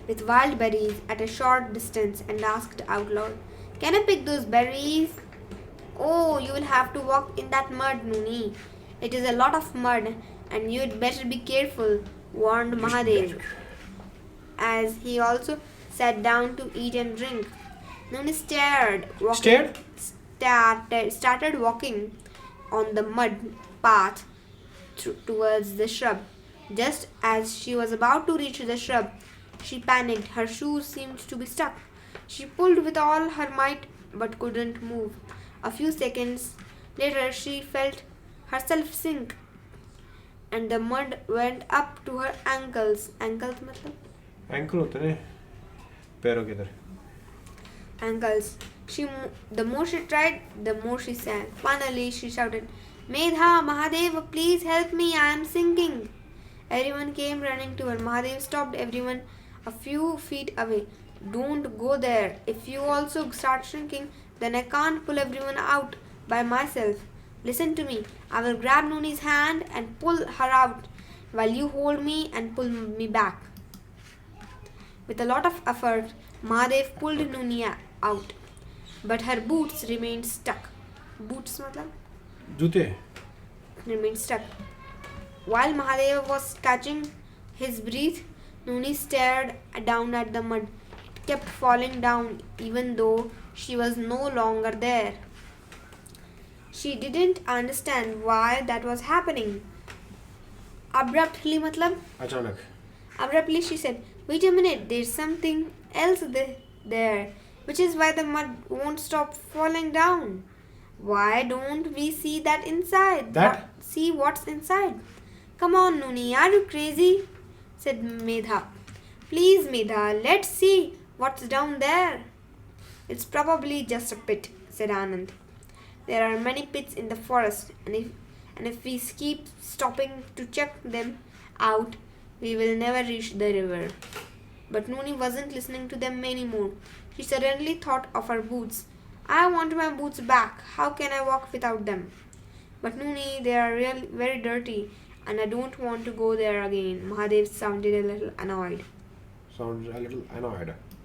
with wild berries at a short distance and asked out loud, "Can I pick those berries?" "Oh, you will have to walk in that mud, Nooni. It is a lot of mud, and you'd better be careful," warned Mahadev, as he also sat down to eat and drink. Nooni started walking on the mud path towards the shrub. Just as she was about to reach the shrub, she panicked. Her shoes seemed to be stuck. She pulled with all her might but couldn't move. A few seconds later, she felt herself sink, and the mud went up to her ankles. Ankles मतलब? Ankle होते हैं पैरों के इधर. Ankles. The more she tried, the more she sank. Finally, she shouted, "Medha, Mahadev, please help me, I am sinking." Everyone came running to her. Mahadev stopped everyone a few feet away. "Don't go there. If you also start shrinking, then I can't pull everyone out by myself. Listen to me. I will grab Nooni's hand and pull her out while you hold me and pull me back." With a lot of effort, Mahadev pulled Nooni out, but her boots remained stuck. Boots मतलब? जूते. Remained stuck. While Mahadev was catching his breath, Nooni stared down at the mud. It kept falling down even though she was no longer there. She didn't understand why that was happening. Abruptly मतलब? अचानक. Abruptly she said, "Wait a minute, there's something else there, which is why the mud won't stop falling down. Why don't we see that inside? See what's inside." "Come on, Nooni, are you crazy?" said Medha. "Please, Medha, let's see what's down there." "It's probably just a pit," said Anand. "There are many pits in the forest, and if we keep stopping to check them out, we will never reach the river." But Nooni wasn't listening to them anymore. She suddenly thought of her boots. "I want my boots back. How can I walk without them?" "But Nooni, they are really very dirty, and I don't want to go there again." Mahadev sounded a little annoyed.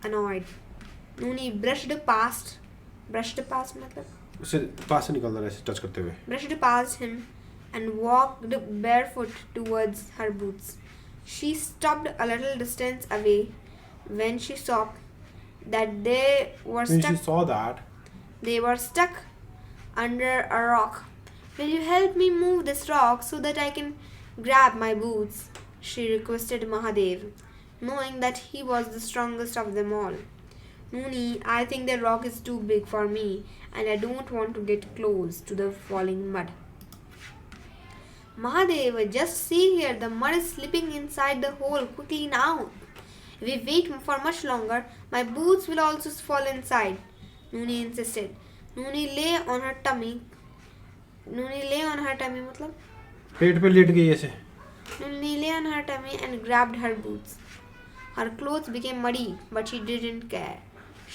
Annoyed. Nooni brushed past मतलब? उसे पास से निकलना ऐसे touch करते हुए. Brushed past him and walked barefoot towards her boots. She stopped a little distance away when she saw that they were When stuck. she saw that, They were stuck under a rock. "Will you help me move this rock so that I can grab my boots?" she requested Mahadev, knowing that he was the strongest of them all. "Nooni, I think the rock is too big for me, and I don't want to get close to the falling mud." "Mahadev, just see here, the mud is slipping inside the hole quickly now. If we wait for much longer, my boots will also fall inside," Nooni insisted. Nooni lay on her tummy मतलब? पेट पे late गई ऐसे. Nooni lay on her tummy and grabbed her boots. Her clothes became muddy, but she didn't care.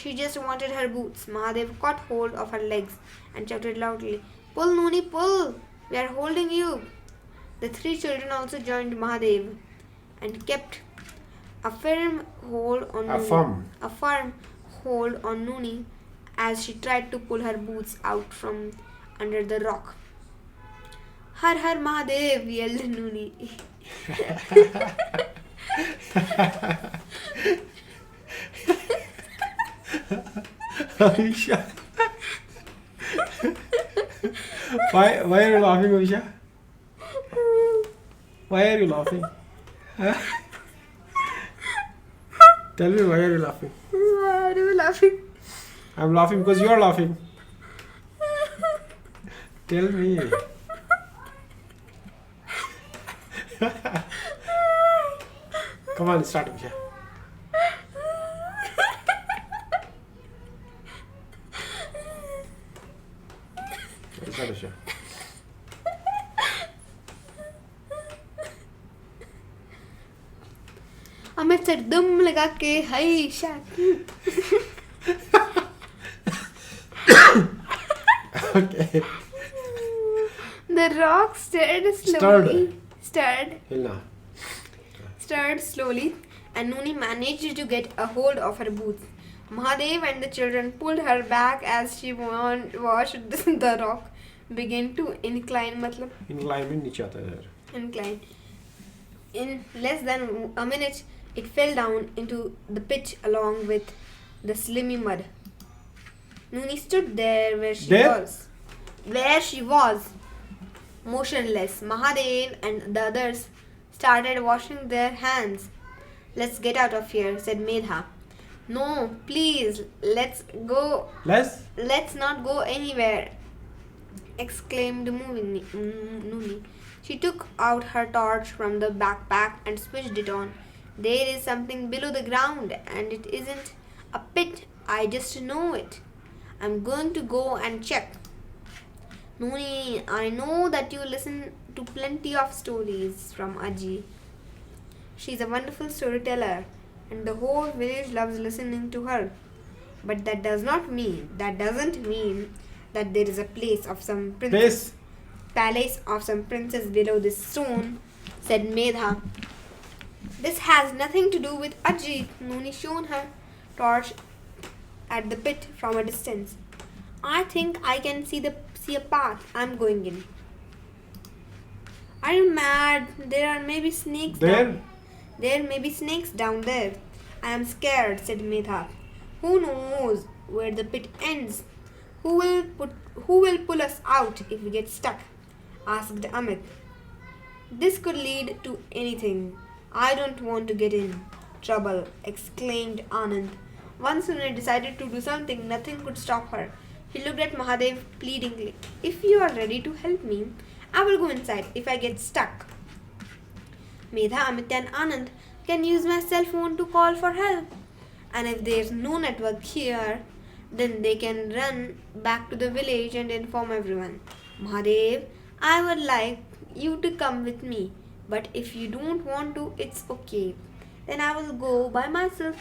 She just wanted her boots. Mahadev caught hold of her legs and shouted loudly, "Pull, Nooni, pull! We are holding you." The three children also joined Mahadev and kept a firm hold on Nooni as she tried to pull her boots out from under the rock. "Har Har Mahadev!" yelled Nooni. Avisha. Why are you laughing, Avisha? Why are you laughing? Huh? Tell me, why are you laughing? Why are you laughing? I'm laughing because you are laughing. Tell me. Come on, start, Avisha. Start, Avisha. Amit said dum laga ke hi shak. Okay. The rock stirred slowly, and Nooni managed to get a hold of her boots. Mahadev and the children pulled her back as she watched the rock begin to incline. Incline में नीचे आता है यार. Incline. In less than a minute, it fell down into the pit along with the slimy mud. Nooni stood there where she was, motionless. Mahadev and the others started washing their hands. Let's get out of here, said Medha. No, please, let's go. Let's not go anywhere, exclaimed Nooni. She took out her torch from the backpack and switched it on. There is something below the ground, and it isn't a pit. I just know it. I'm going to go and check. Nooni, I know that you listen to plenty of stories from Aji. She's a wonderful storyteller, and the whole village loves listening to her. But that doesn't mean that there is a palace of some princess below this stone, said Medha. This has nothing to do with Aji. Nooni shone her torch at the pit from a distance. I think I can see a path. I'm going in. Are you mad? There may be snakes down there. I am scared, said Medha. Who knows where the pit ends? Who will pull us out if we get stuck? Asked Amit. This could lead to anything. I don't want to get in trouble, exclaimed Anand. Once Nooni decided to do something, nothing could stop her. He looked at Mahadev pleadingly. If you are ready to help me, I will go inside if I get stuck. Medha, Amit and Anand can use my cell phone to call for help. And if there's no network here, then they can run back to the village and inform everyone. Mahadev, I would like you to come with me. But if you don't want to, it's okay. Then I will go by myself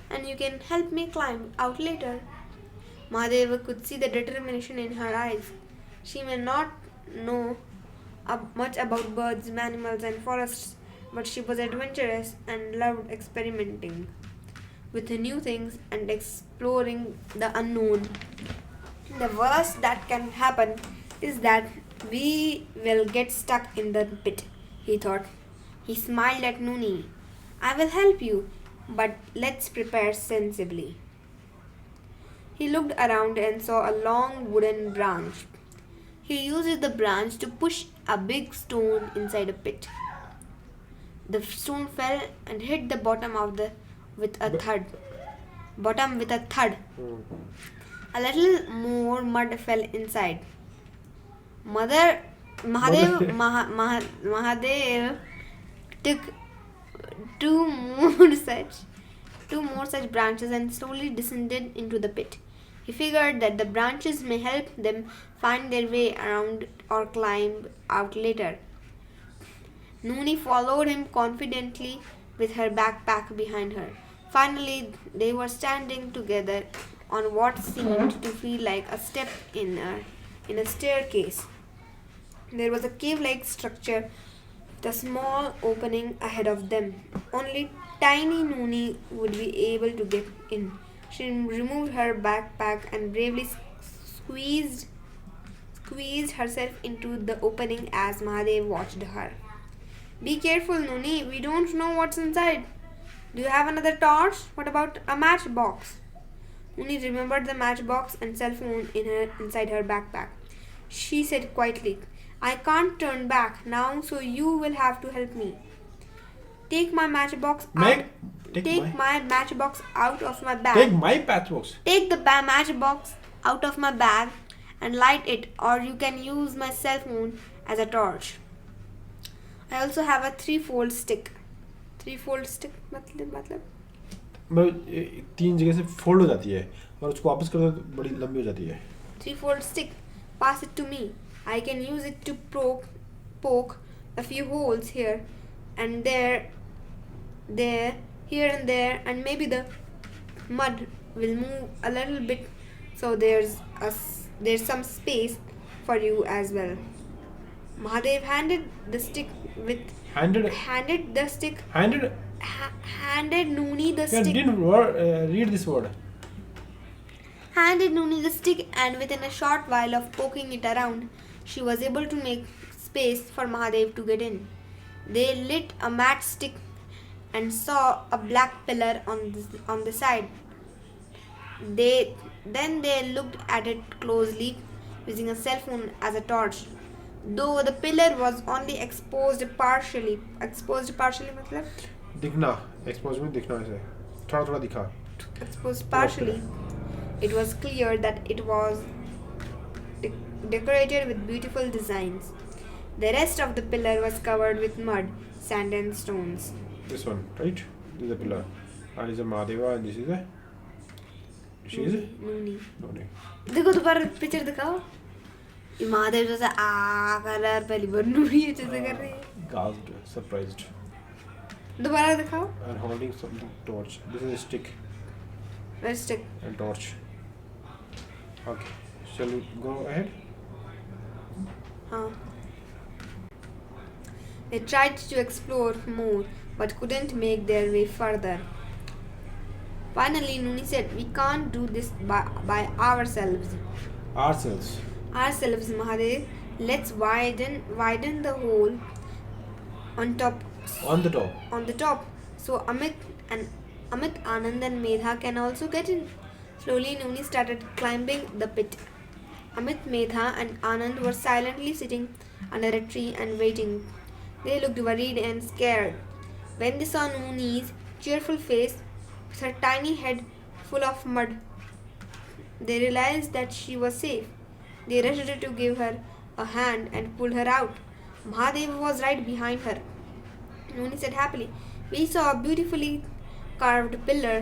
and you can help me climb out later. Mahadeva could see the determination in her eyes. She may not know much about birds, animals and forests, but she was adventurous and loved experimenting with new things and exploring the unknown. The worst that can happen is that we will get stuck in the pit, he thought. He smiled at Nooni. I will help you, but let's prepare sensibly. He looked around and saw a long wooden branch. He used the branch to push a big stone inside a pit. The stone fell and hit the bottom with a thud. A little more mud fell inside. Mahadev took two more such branches and slowly descended into the pit. He figured that the branches may help them find their way around or climb out later. Nooni followed him confidently with her backpack behind her. Finally, they were standing together on what seemed to feel like a step in a staircase. There was a cave-like structure with a small opening ahead of them. Only tiny Nooni would be able to get in. She removed her backpack and bravely squeezed herself into the opening as Mahadev watched her. Be careful, Nooni. We don't know what's inside. Do you have another torch? What about a matchbox? Nooni remembered the matchbox and cell phone inside her backpack. She said quietly, I can't turn back now, so you will have to help me. Take my matchbox out. Take my matchbox out of my bag. Take my matchbox. Take the matchbox out of my bag and light it, or you can use my cell phone as a torch. I also have a 3-fold stick. 3-fold stick मतलब तीन जगह से fold हो जाती है और उसको वापस कर दो तो बड़ी लंबी हो जाती है. 3-fold stick. Pass it to me. I can use it to poke a few holes here and there. here and there, and maybe the mud will move a little bit, so there's some space for you as well. Mahadev Handed. handed the stick Handed. handed Nooni the You stick didn't read this word. handed Nooni the stick, and within a short while of poking it around, she was able to make space for Mahadev to get in. They lit a matchstick and saw a black pillar on the side. They looked at it closely, using a cell phone as a torch. Though the pillar was only exposed partially. Exposed partially मतलब? दिखना expose में दिखना ऐसे थोड़ा थोड़ा दिखा Exposed partially. It was clear that it was decorated with beautiful designs. The rest of the pillar was covered with mud, sand, and stones. this one right this is a pillar and this is a Mahadeva and this is a she is a Nooni. no no देखो दोबारा picture दिखाओ. ये महादेव जैसा आ colour पहली बार नूनी अच्छे से कर रही है. gasped surprised दोबारा दिखाओ. and holding something torch this is a stick Let's stick. and torch okay shall we go ahead हाँ. They tried to explore more, but couldn't make their way further. Finally, Nooni said, "We can't do this by ourselves. ourselves Mahadev. Let's widen the hole on top, on the top on the top, so Amit, Anand, and Medha can also get in." Slowly, Nooni started climbing the pit. Amit, Medha, and Anand were silently sitting under a tree and waiting. They looked worried and scared. When they saw Nooni's cheerful face with her tiny head full of mud, they realized that she was safe. They rushed to give her a hand and pulled her out. Mahadev was right behind her. Nooni said happily, "We saw a beautifully carved pillar,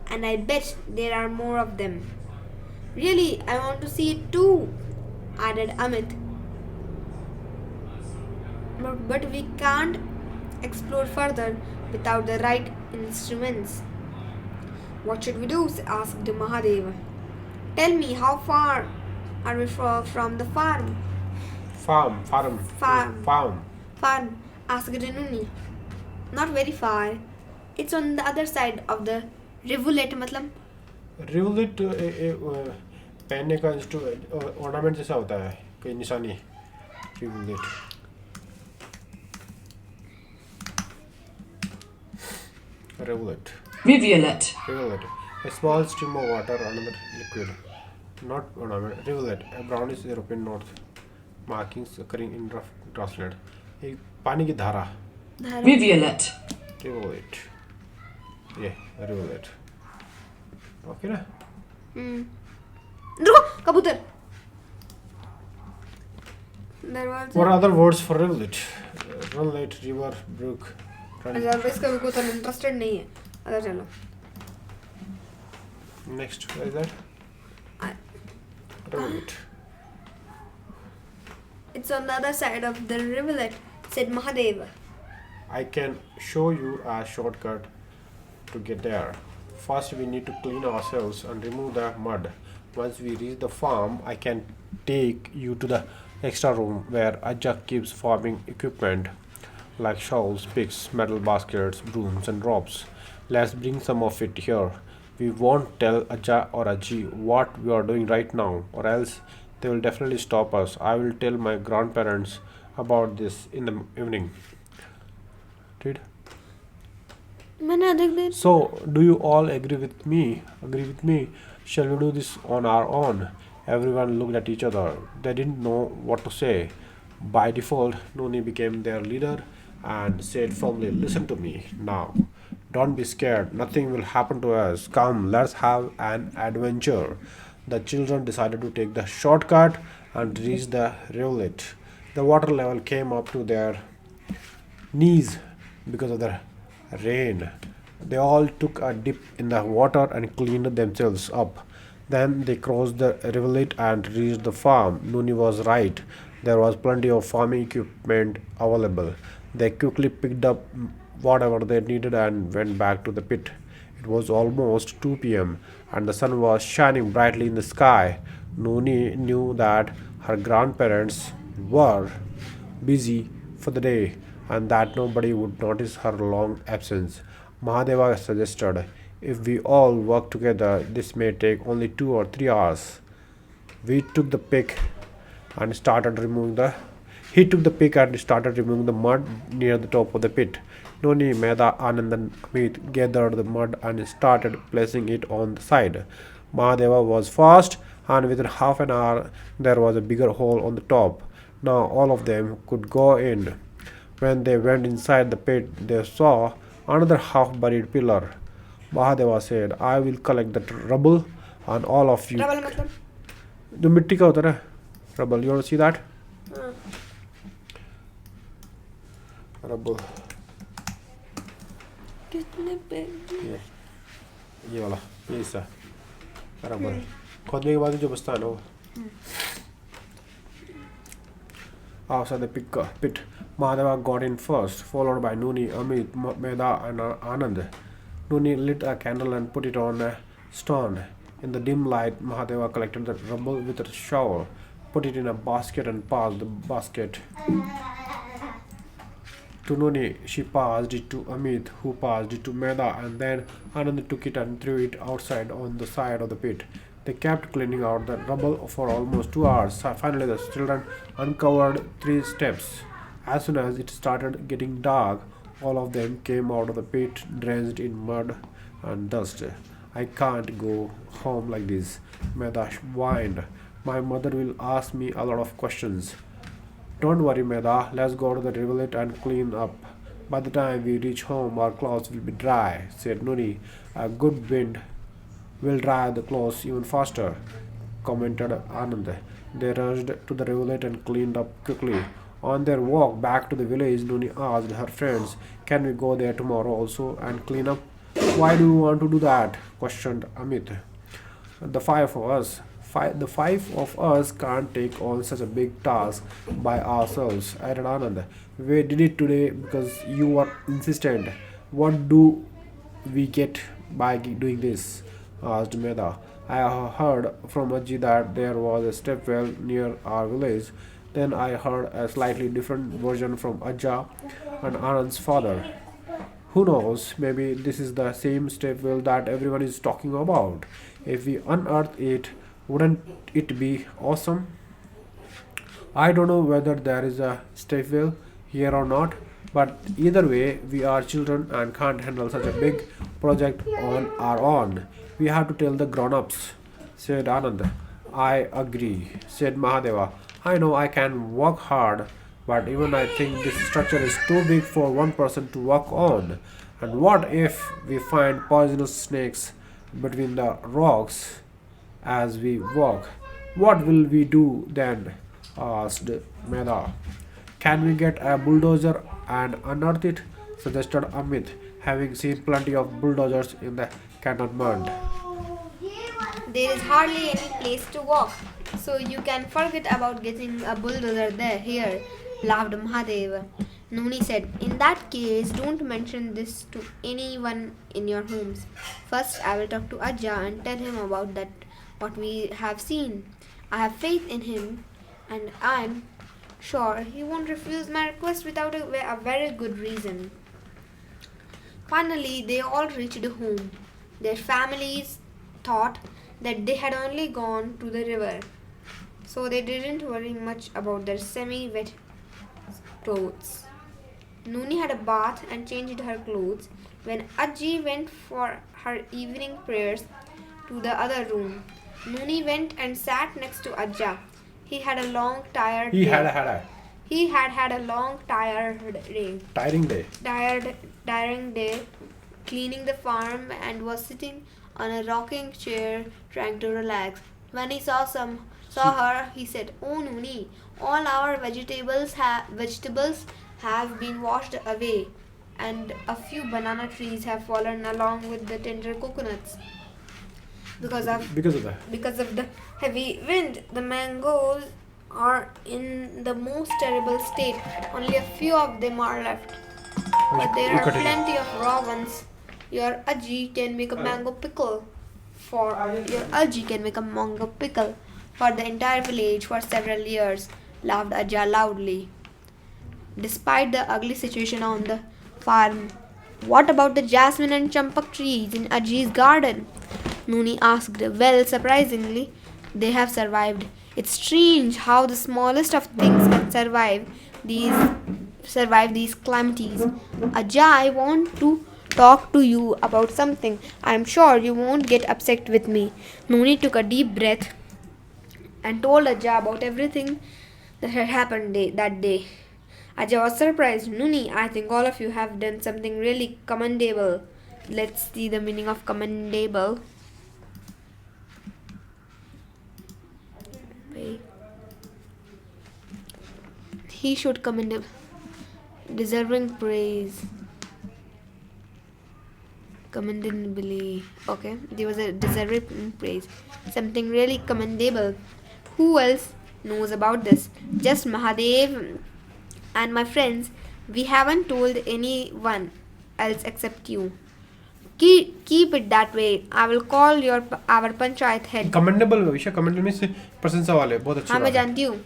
and I bet there are more of them." "Really, I want to see it too," added Amit. But we can't explore further without the right instruments. "What should we do?" asked Mahadev. "Tell me, how far are we from the farm?" farm Farm, asked Nooni. "Not very far. It's on the other side of the rivulet." मतलब रिवलेट पहनने का ornament जैसा होता है कोई निशानी रिवलेट rivulet Rivulet. a small stream of water another liquid not ornament rivulet a brownish European north markings occurring in rough grassland एक पानी की धारा Rivulet. rivulet rivulet okay ना रुको कबूतर. दरवाजा. what are other words for rivulet rivulet river brook अगर इसका भी कोई इंटरेस्टेड नहीं है. अगर चलो. next what is that rivulet It's on the other side of the rivulet, said Mahadeva. I can show you a shortcut to get there. First, we need to clean ourselves and remove the mud. Once we reach the farm, I can take you to the extra room where Ajak keeps farming equipment like shovels, picks, metal baskets, brooms, and ropes. Let's bring some of it here. We won't tell Aja or Aji what we are doing right now, or else they will definitely stop us. I will tell my grandparents about this in the evening. Did? मैंने अधिक देर. So, do you all agree with me? Shall we do this on our own? Everyone looked at each other. They didn't know what to say. By default, Noni became their leader and said firmly, "Listen to me now. Don't be scared. Nothing will happen to us. Come, let's have an adventure." The children decided to take the shortcut and reach the rivulet. The water level came up to their knees because of the rain. They all took a dip in the water and cleaned themselves up. Then they crossed the rivulet and reached the farm. Nuni was right. There was plenty of farming equipment available. They quickly picked up whatever they needed and went back to the pit. It was almost 2 p.m. and the sun was shining brightly in the sky. Noni knew that her grandparents were busy for the day and that nobody would notice her long absence. Mahadeva suggested, if we all work together, this may take only 2 or 3 hours. We took the pick and started removing the he took the pick and started removing the mud near the top of the pit. Noni, Meda, Anand and Amit gathered the mud and started placing it on the side. Mahadeva was fast and within half an hour there was a bigger hole on the top. Now all of them could go in. When they went inside the pit, they saw another half buried pillar. Mahadeva said, I will collect the rubble and all of you. Rubble मतलब जो मिट्टी का होता है ना rubble, you want to see that? Rubble. कितने पे ये वाला ये हिस्सा rubble. खोदने के बाद जो बचता है ना वो outside the pit. Mahadeva got in first, followed by Nuni, Amit, Meda, and Anand. Nuni lit a candle and put it on a stone. In the dim light, Mahadeva collected the rubble with a shovel, put it in a basket, and passed the basket to Nuni. She passed it to Amit, who passed it to Meda, and then Anand took it and threw it outside on the side of the pit. They kept cleaning out the rubble for almost 2 hours. Finally, the children uncovered 3 steps. As soon as it started getting dark, all of them came out of the pit drenched in mud and dust. I can't go home like this, Meda whined. My mother will ask me a lot of questions. Don't worry, Meda. Let's go to the rivulet and clean up. By the time we reach home, our clothes will be dry, said Nuni. A good wind will dry the clothes even faster, commented Anand. They rushed to the rivulet and cleaned up quickly. On their walk back to the village, Nuni asked her friends, can we go there tomorrow also and clean up? Why do you want to do that? Questioned Amit. The five of us can't take on such a big task by ourselves, added Anand. We did it today because you were insistent. What do we get by doing this? Asked Meda. I heard from Ajji that there was a step well near our village. Then I heard a slightly different version from Ajja and Anand's father. Who knows, maybe this is the same step well that everyone is talking about. If we unearth it, wouldn't it be awesome? I don't know whether there is a step well here or not, but either way, we are children and can't handle such a big project on our own. We have to tell the grown-ups, said Anand. I agree, said Mahadeva. I know I can work hard, but even I think this structure is too big for one person to work on. And what if we find poisonous snakes between the rocks as we walk? What will we do then? Asked Meda. Can we get a bulldozer and unearth it? Suggested Amit, having seen plenty of bulldozers in the cannon mud. There is hardly any place to walk, so you can forget about getting a bulldozer there. Here, laughed Mahadeva. Noni said, in that case, don't mention this to anyone in your homes. First, I will talk to Ajja and tell him about that what we have seen. I have faith in him, and I'm sure he won't refuse my request without a very good reason. Finally, they all reached home. Their families thought that they had only gone to the river, so they didn't worry much about their semi-wet clothes. Nuni had a bath and changed her clothes when Ajji went for her evening prayers to the other room. Nuni went and sat next to Ajja. He had a long tired He day. had A long tiring day. tiring day cleaning the farm and was sitting on a rocking chair trying to relax. When he saw her, he said, "Oh Nuni, all our vegetables have been washed away, and a few banana trees have fallen along with the tender coconuts. Because of the heavy wind, the mangoes are in the most terrible state. Only a few of them are left." But there You are cut it. plenty of raw ones. Your edgy can make a mango pickle. Your edgy can make a mango pickle for the entire village for several years, laughed Ajja loudly. Despite the ugly situation on the farm, what about the jasmine and champak trees in Ajji's garden? Nooni asked. Well, surprisingly, they have survived. It's strange how the smallest of things can these survive these calamities. Ajja, I want to talk to you about something. I'm sure you won't get upset with me. Nooni took a deep breath and told Ajja about everything that had happened that day. Ajay was surprised. Nuni, I think all of you have done something really commendable. Let's see the meaning of commendable. Wait. He should commend deserving praise. Commendably. Okay, there was a deserving praise. Something really commendable. Who else knows about this? Just Mahadev and my friends. We haven't told anyone else except you. Keep it that way. I will call our panchayat head. Commendable विषय commendable means प्रशंसा वाले बहुत अच्छी हाँ मैं बात है. जानती हूँ.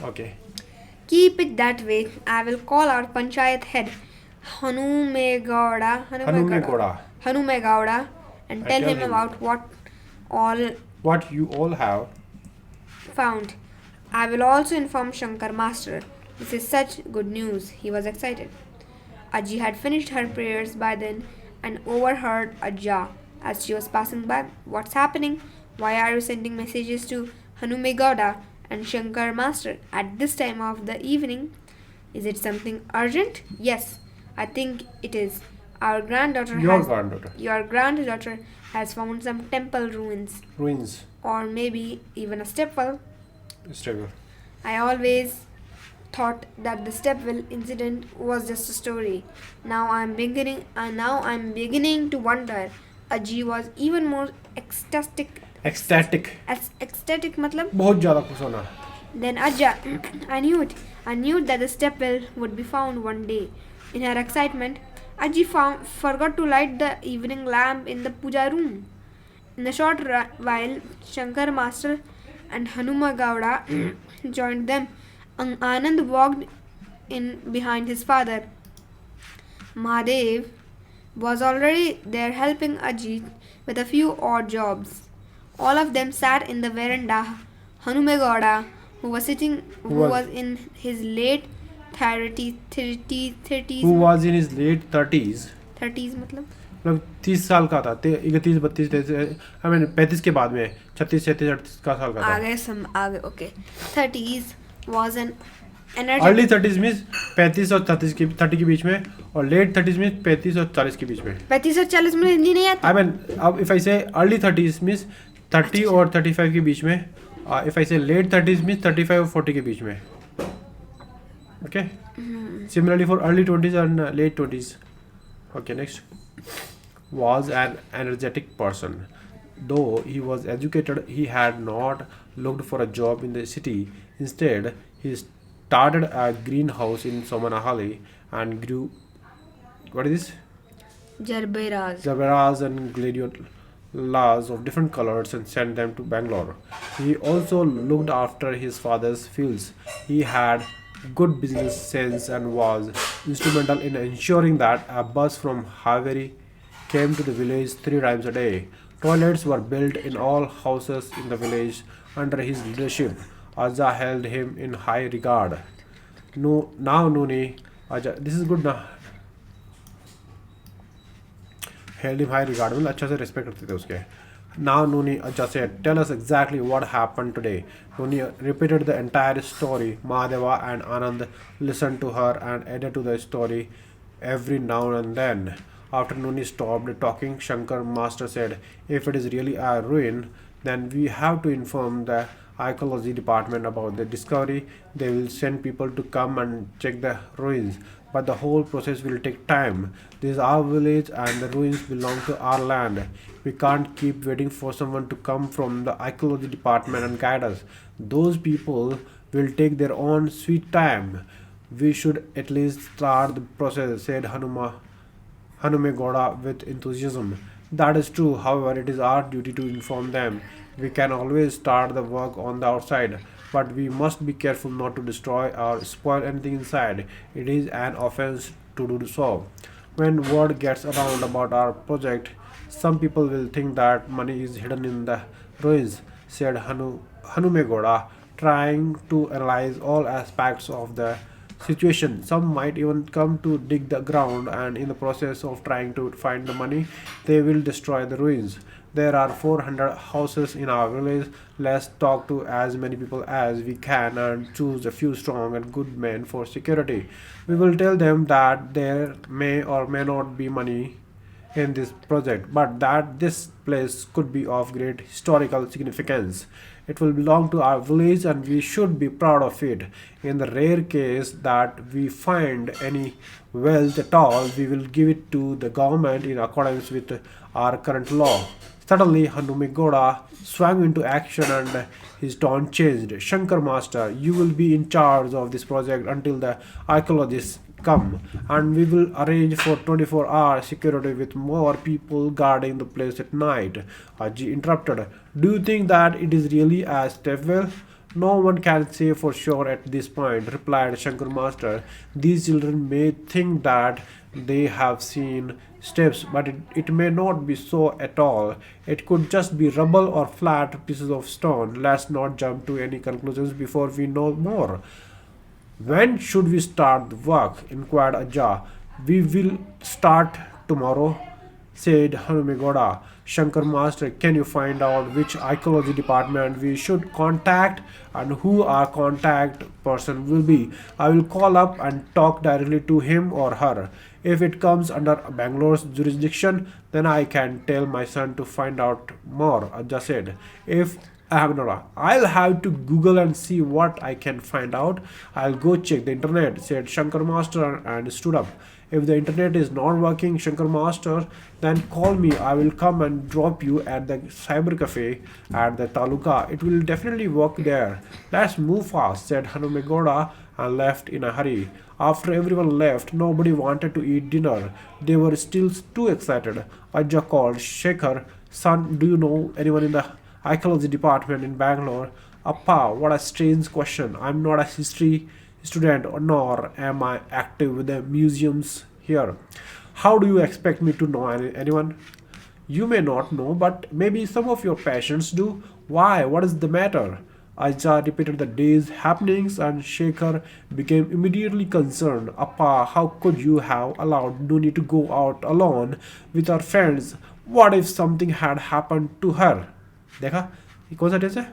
Okay. Keep it that way. I will call our panchayat head, Hanumegowda, and tell him about what you all have found. I will also inform Shankar Master. This is such good news. He was excited. Ajji had finished her prayers by then and overheard Ajja as she was passing by. What's happening? Why are you sending messages to Hanumegowda and Shankar Master at this time of the evening? Is it something urgent? Yes, I think it is. Your granddaughter has found some temple ruins. Or maybe even a stepwell. I always thought that the stepwell incident was just a story. Now I'm beginning to wonder. Ajji was even more ecstatic. Ecstatic मतलब? बहुत ज़्यादा खुश होना. Then Ajja, I knew it. I knew that the stepwell would be found one day. In her excitement, Ajji forgot to light the evening lamp in the puja room. In a short while, Shankar Master and Hanumegowda joined them. Anand walked in behind his father. Mahadev was already there helping Ajji with a few odd jobs. All of them sat in the veranda. Hanumegowda, who was in his late 30s. Who was in his late 30s? 30s मतलब 30 साल का था. 31 32 I mean 35 के बाद में 36 37 38 का साल का था. आगे okay. 30s was an energetic. Early 30s means 35 और 30 के बीच में, और late 30s means 35 और 40 के बीच में. 35 और 40 में हिंदी नहीं आती. I mean if I say early 30s means 30 और 35 के बीच में. If I say late 30s means 35 और 40 के बीच में. Okay. Similarly for early 20s and late 20s. Okay, next. Was an energetic person. Though he was educated, he had not looked for a job in the city. Instead, he started a greenhouse in Somanahali and grew, what is this? Jarberas and gladiolas of different colors and sent them to Bangalore. He also looked after his father's fields. He had good business sense and was instrumental in ensuring that a bus from Haveri came to the village 3 times a day. Toilets were built in all houses in the village under his leadership. Ajja held him in high regard. No, now Nuni, Ajja, this is good now. Held him high regard. मतलब अच्छा से respect करते थे उसके. Now Nuni, Ajja said, tell us exactly what happened today. Nuni repeated the entire story. Mahadeva and Anand listened to her and added to the story every now and then. After Nuni stopped talking, Shankar Master said, if it is really a ruin, then we have to inform the archaeology department about the discovery. They will send people to come and check the ruins, but the whole process will take time. This is our village and the ruins belong to our land. We can't keep waiting for someone to come from the archaeology department and guide us. Those people will take their own sweet time. We should at least start the process, said Hanumegoda with enthusiasm. That is true, however, it is our duty to inform them. We can always start the work on the outside, but we must be careful not to destroy or spoil anything inside. It is an offense to do so. When word gets around about our project, some people will think that money is hidden in the ruins, said Hanumegoda, trying to analyze all aspects of the situation. Some might even come to dig the ground, and in the process of trying to find the money, they will destroy the ruins. There are 400 houses in our village. Let's talk to as many people as we can and choose a few strong and good men for security. We will tell them that there may or may not be money in this project, but that this place could be of great historical significance. It will belong to our village and we should be proud of it. In the rare case that we find any wealth at all, we will give it to the government in accordance with our current law. Suddenly, Hanumegoda swung into action and his tone changed. Shankar Master, you will be in charge of this project until the archaeologists come, and we will arrange for 24-hour security with more people guarding the place at night. Aji interrupted. Do you think that it is really as step well? No one can say for sure at this point, replied Shankar Master. These children may think that they have seen steps, but it may not be so at all. It could just be rubble or flat pieces of stone. Let's not jump to any conclusions before we know more. When should we start the work? Inquired Ajah. We will start tomorrow, said Hanumegoda. Shankar Master, can you find out which archaeology department we should contact and who our contact person will be? I will call up and talk directly to him or her. If it comes under Bangalore's jurisdiction, then I can tell my son to find out more, Ajah said. If I'll have to Google and see what I can find out. I'll go check the internet, said Shankar Master and stood up. If the internet is not working, Shankar Master, then call me. I will come and drop you at the cyber cafe at the Taluka. It will definitely work there. Let's move fast, said Hanumegoda and left in a hurry. After everyone left, nobody wanted to eat dinner. They were still too excited. Ajah called Shekhar, son, do you know anyone in the archaeology department in Bangalore? Appa, what a strange question. I'm not a history student, nor am I active with the museums here. How do you expect me to know anyone? You may not know, but maybe some of your patients do. Why? What is the matter? Ajah repeated the day's happenings and Shekhar became immediately concerned. Appa, how could you have allowed Nuni to go out alone with her friends? What if something had happened to her? देखा ये कौन सा tense है?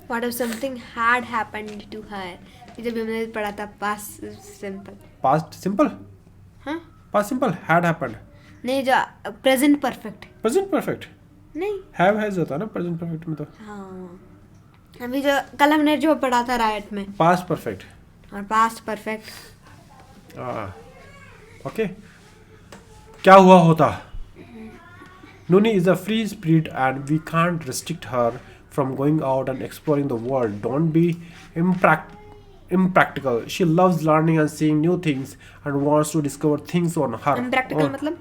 What if something had happened to her? ये जब हमने पढ़ा था past simple. Past simple? हाँ? Past simple had happened. नहीं जो present perfect. Present perfect. नहीं. Have has होता है ना present perfect में तो. हाँ. अभी जो कल हमने जो पढ़ा था राइट में. Past perfect. और past perfect. Okay. क्या हुआ होता? Nuni is a free spirit and we can't restrict her from going out and exploring the world. Don't be impractical. She loves learning and seeing new things and wants to discover things on her Impractical own. मतलब?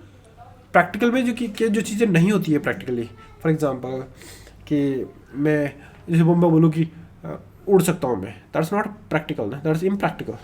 Practical में जो चीज़ें नहीं होती है practically. For example, कि मैं जैसे बम्बा बोलूँ कि उड़ सकता हूँ मैं. That's not practical. That's impractical.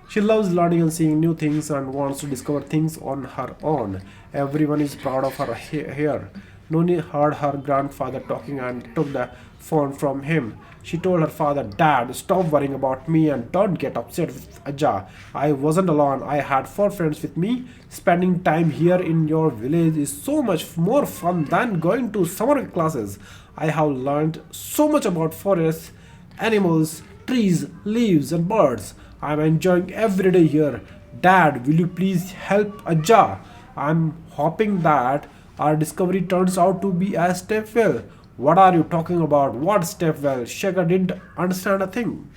She loves learning and seeing new things and wants to discover things on her own. Everyone is proud of her here. Noni heard her grandfather talking and took the phone from him. She told her father, Dad, stop worrying about me and don't get upset with Ajah. I wasn't alone. I had 4 friends with me. Spending time here in your village is so much more fun than going to summer classes. I have learned so much about forests, animals, trees, leaves and birds. I'm enjoying every day here. Dad, will you please help Ajah? I'm hoping that our discovery turns out to be as step well. What are you talking about? What step well? Shekhar didn't understand a thing.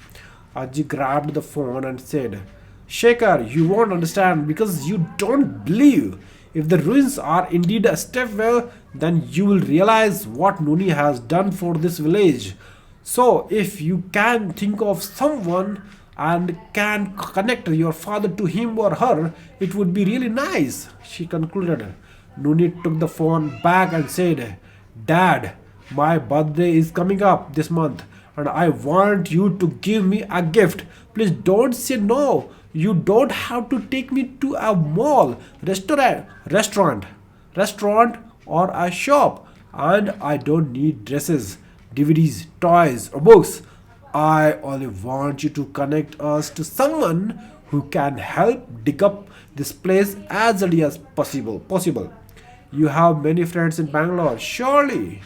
Ajay grabbed the phone and said, Shekhar, you won't understand because you don't believe. If the ruins are indeed a step well, then you will realize what Nuni has done for this village. So, if you can think of someone and can connect your father to him or her, it would be really nice, she concluded. Nuni took the phone back and said, Dad, my birthday is coming up this month and I want you to give me a gift. Please don't say no. You don't have to take me to a mall, restaurant or a shop. And I don't need dresses, DVDs, toys, or books. I only want you to connect us to someone who can help dig up this place as early as possible. You have many friends in Bangalore, surely.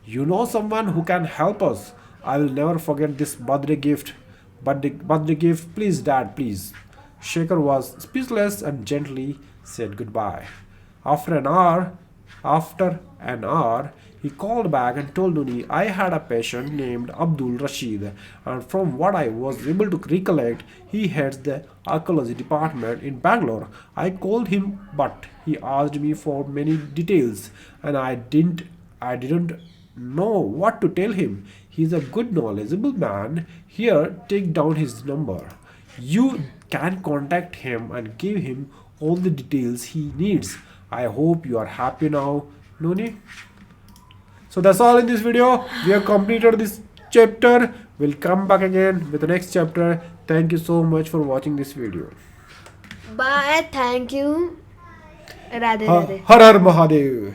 You know someone who can help us. I will never forget this birthday gift. Birthday gift, please, Dad, please. Shaker was speechless and gently said goodbye. After an hour, after an hour, he called back and told Nuni, I had a patient named Abdul Rashid, and from what I was able to recollect, he heads the archaeology department in Bangalore. I called him, but he asked me for many details, and I didn't know what to tell him. He's a good, knowledgeable man. Here, take down his number. You can contact him and give him all the details he needs. I hope you are happy now, Nuni. So that's all in this video. We have completed this chapter. We'll come back again with the next chapter. Thank you so much for watching this video. Bye. Thank you. Radhe Har Radhe. Har Mahadev.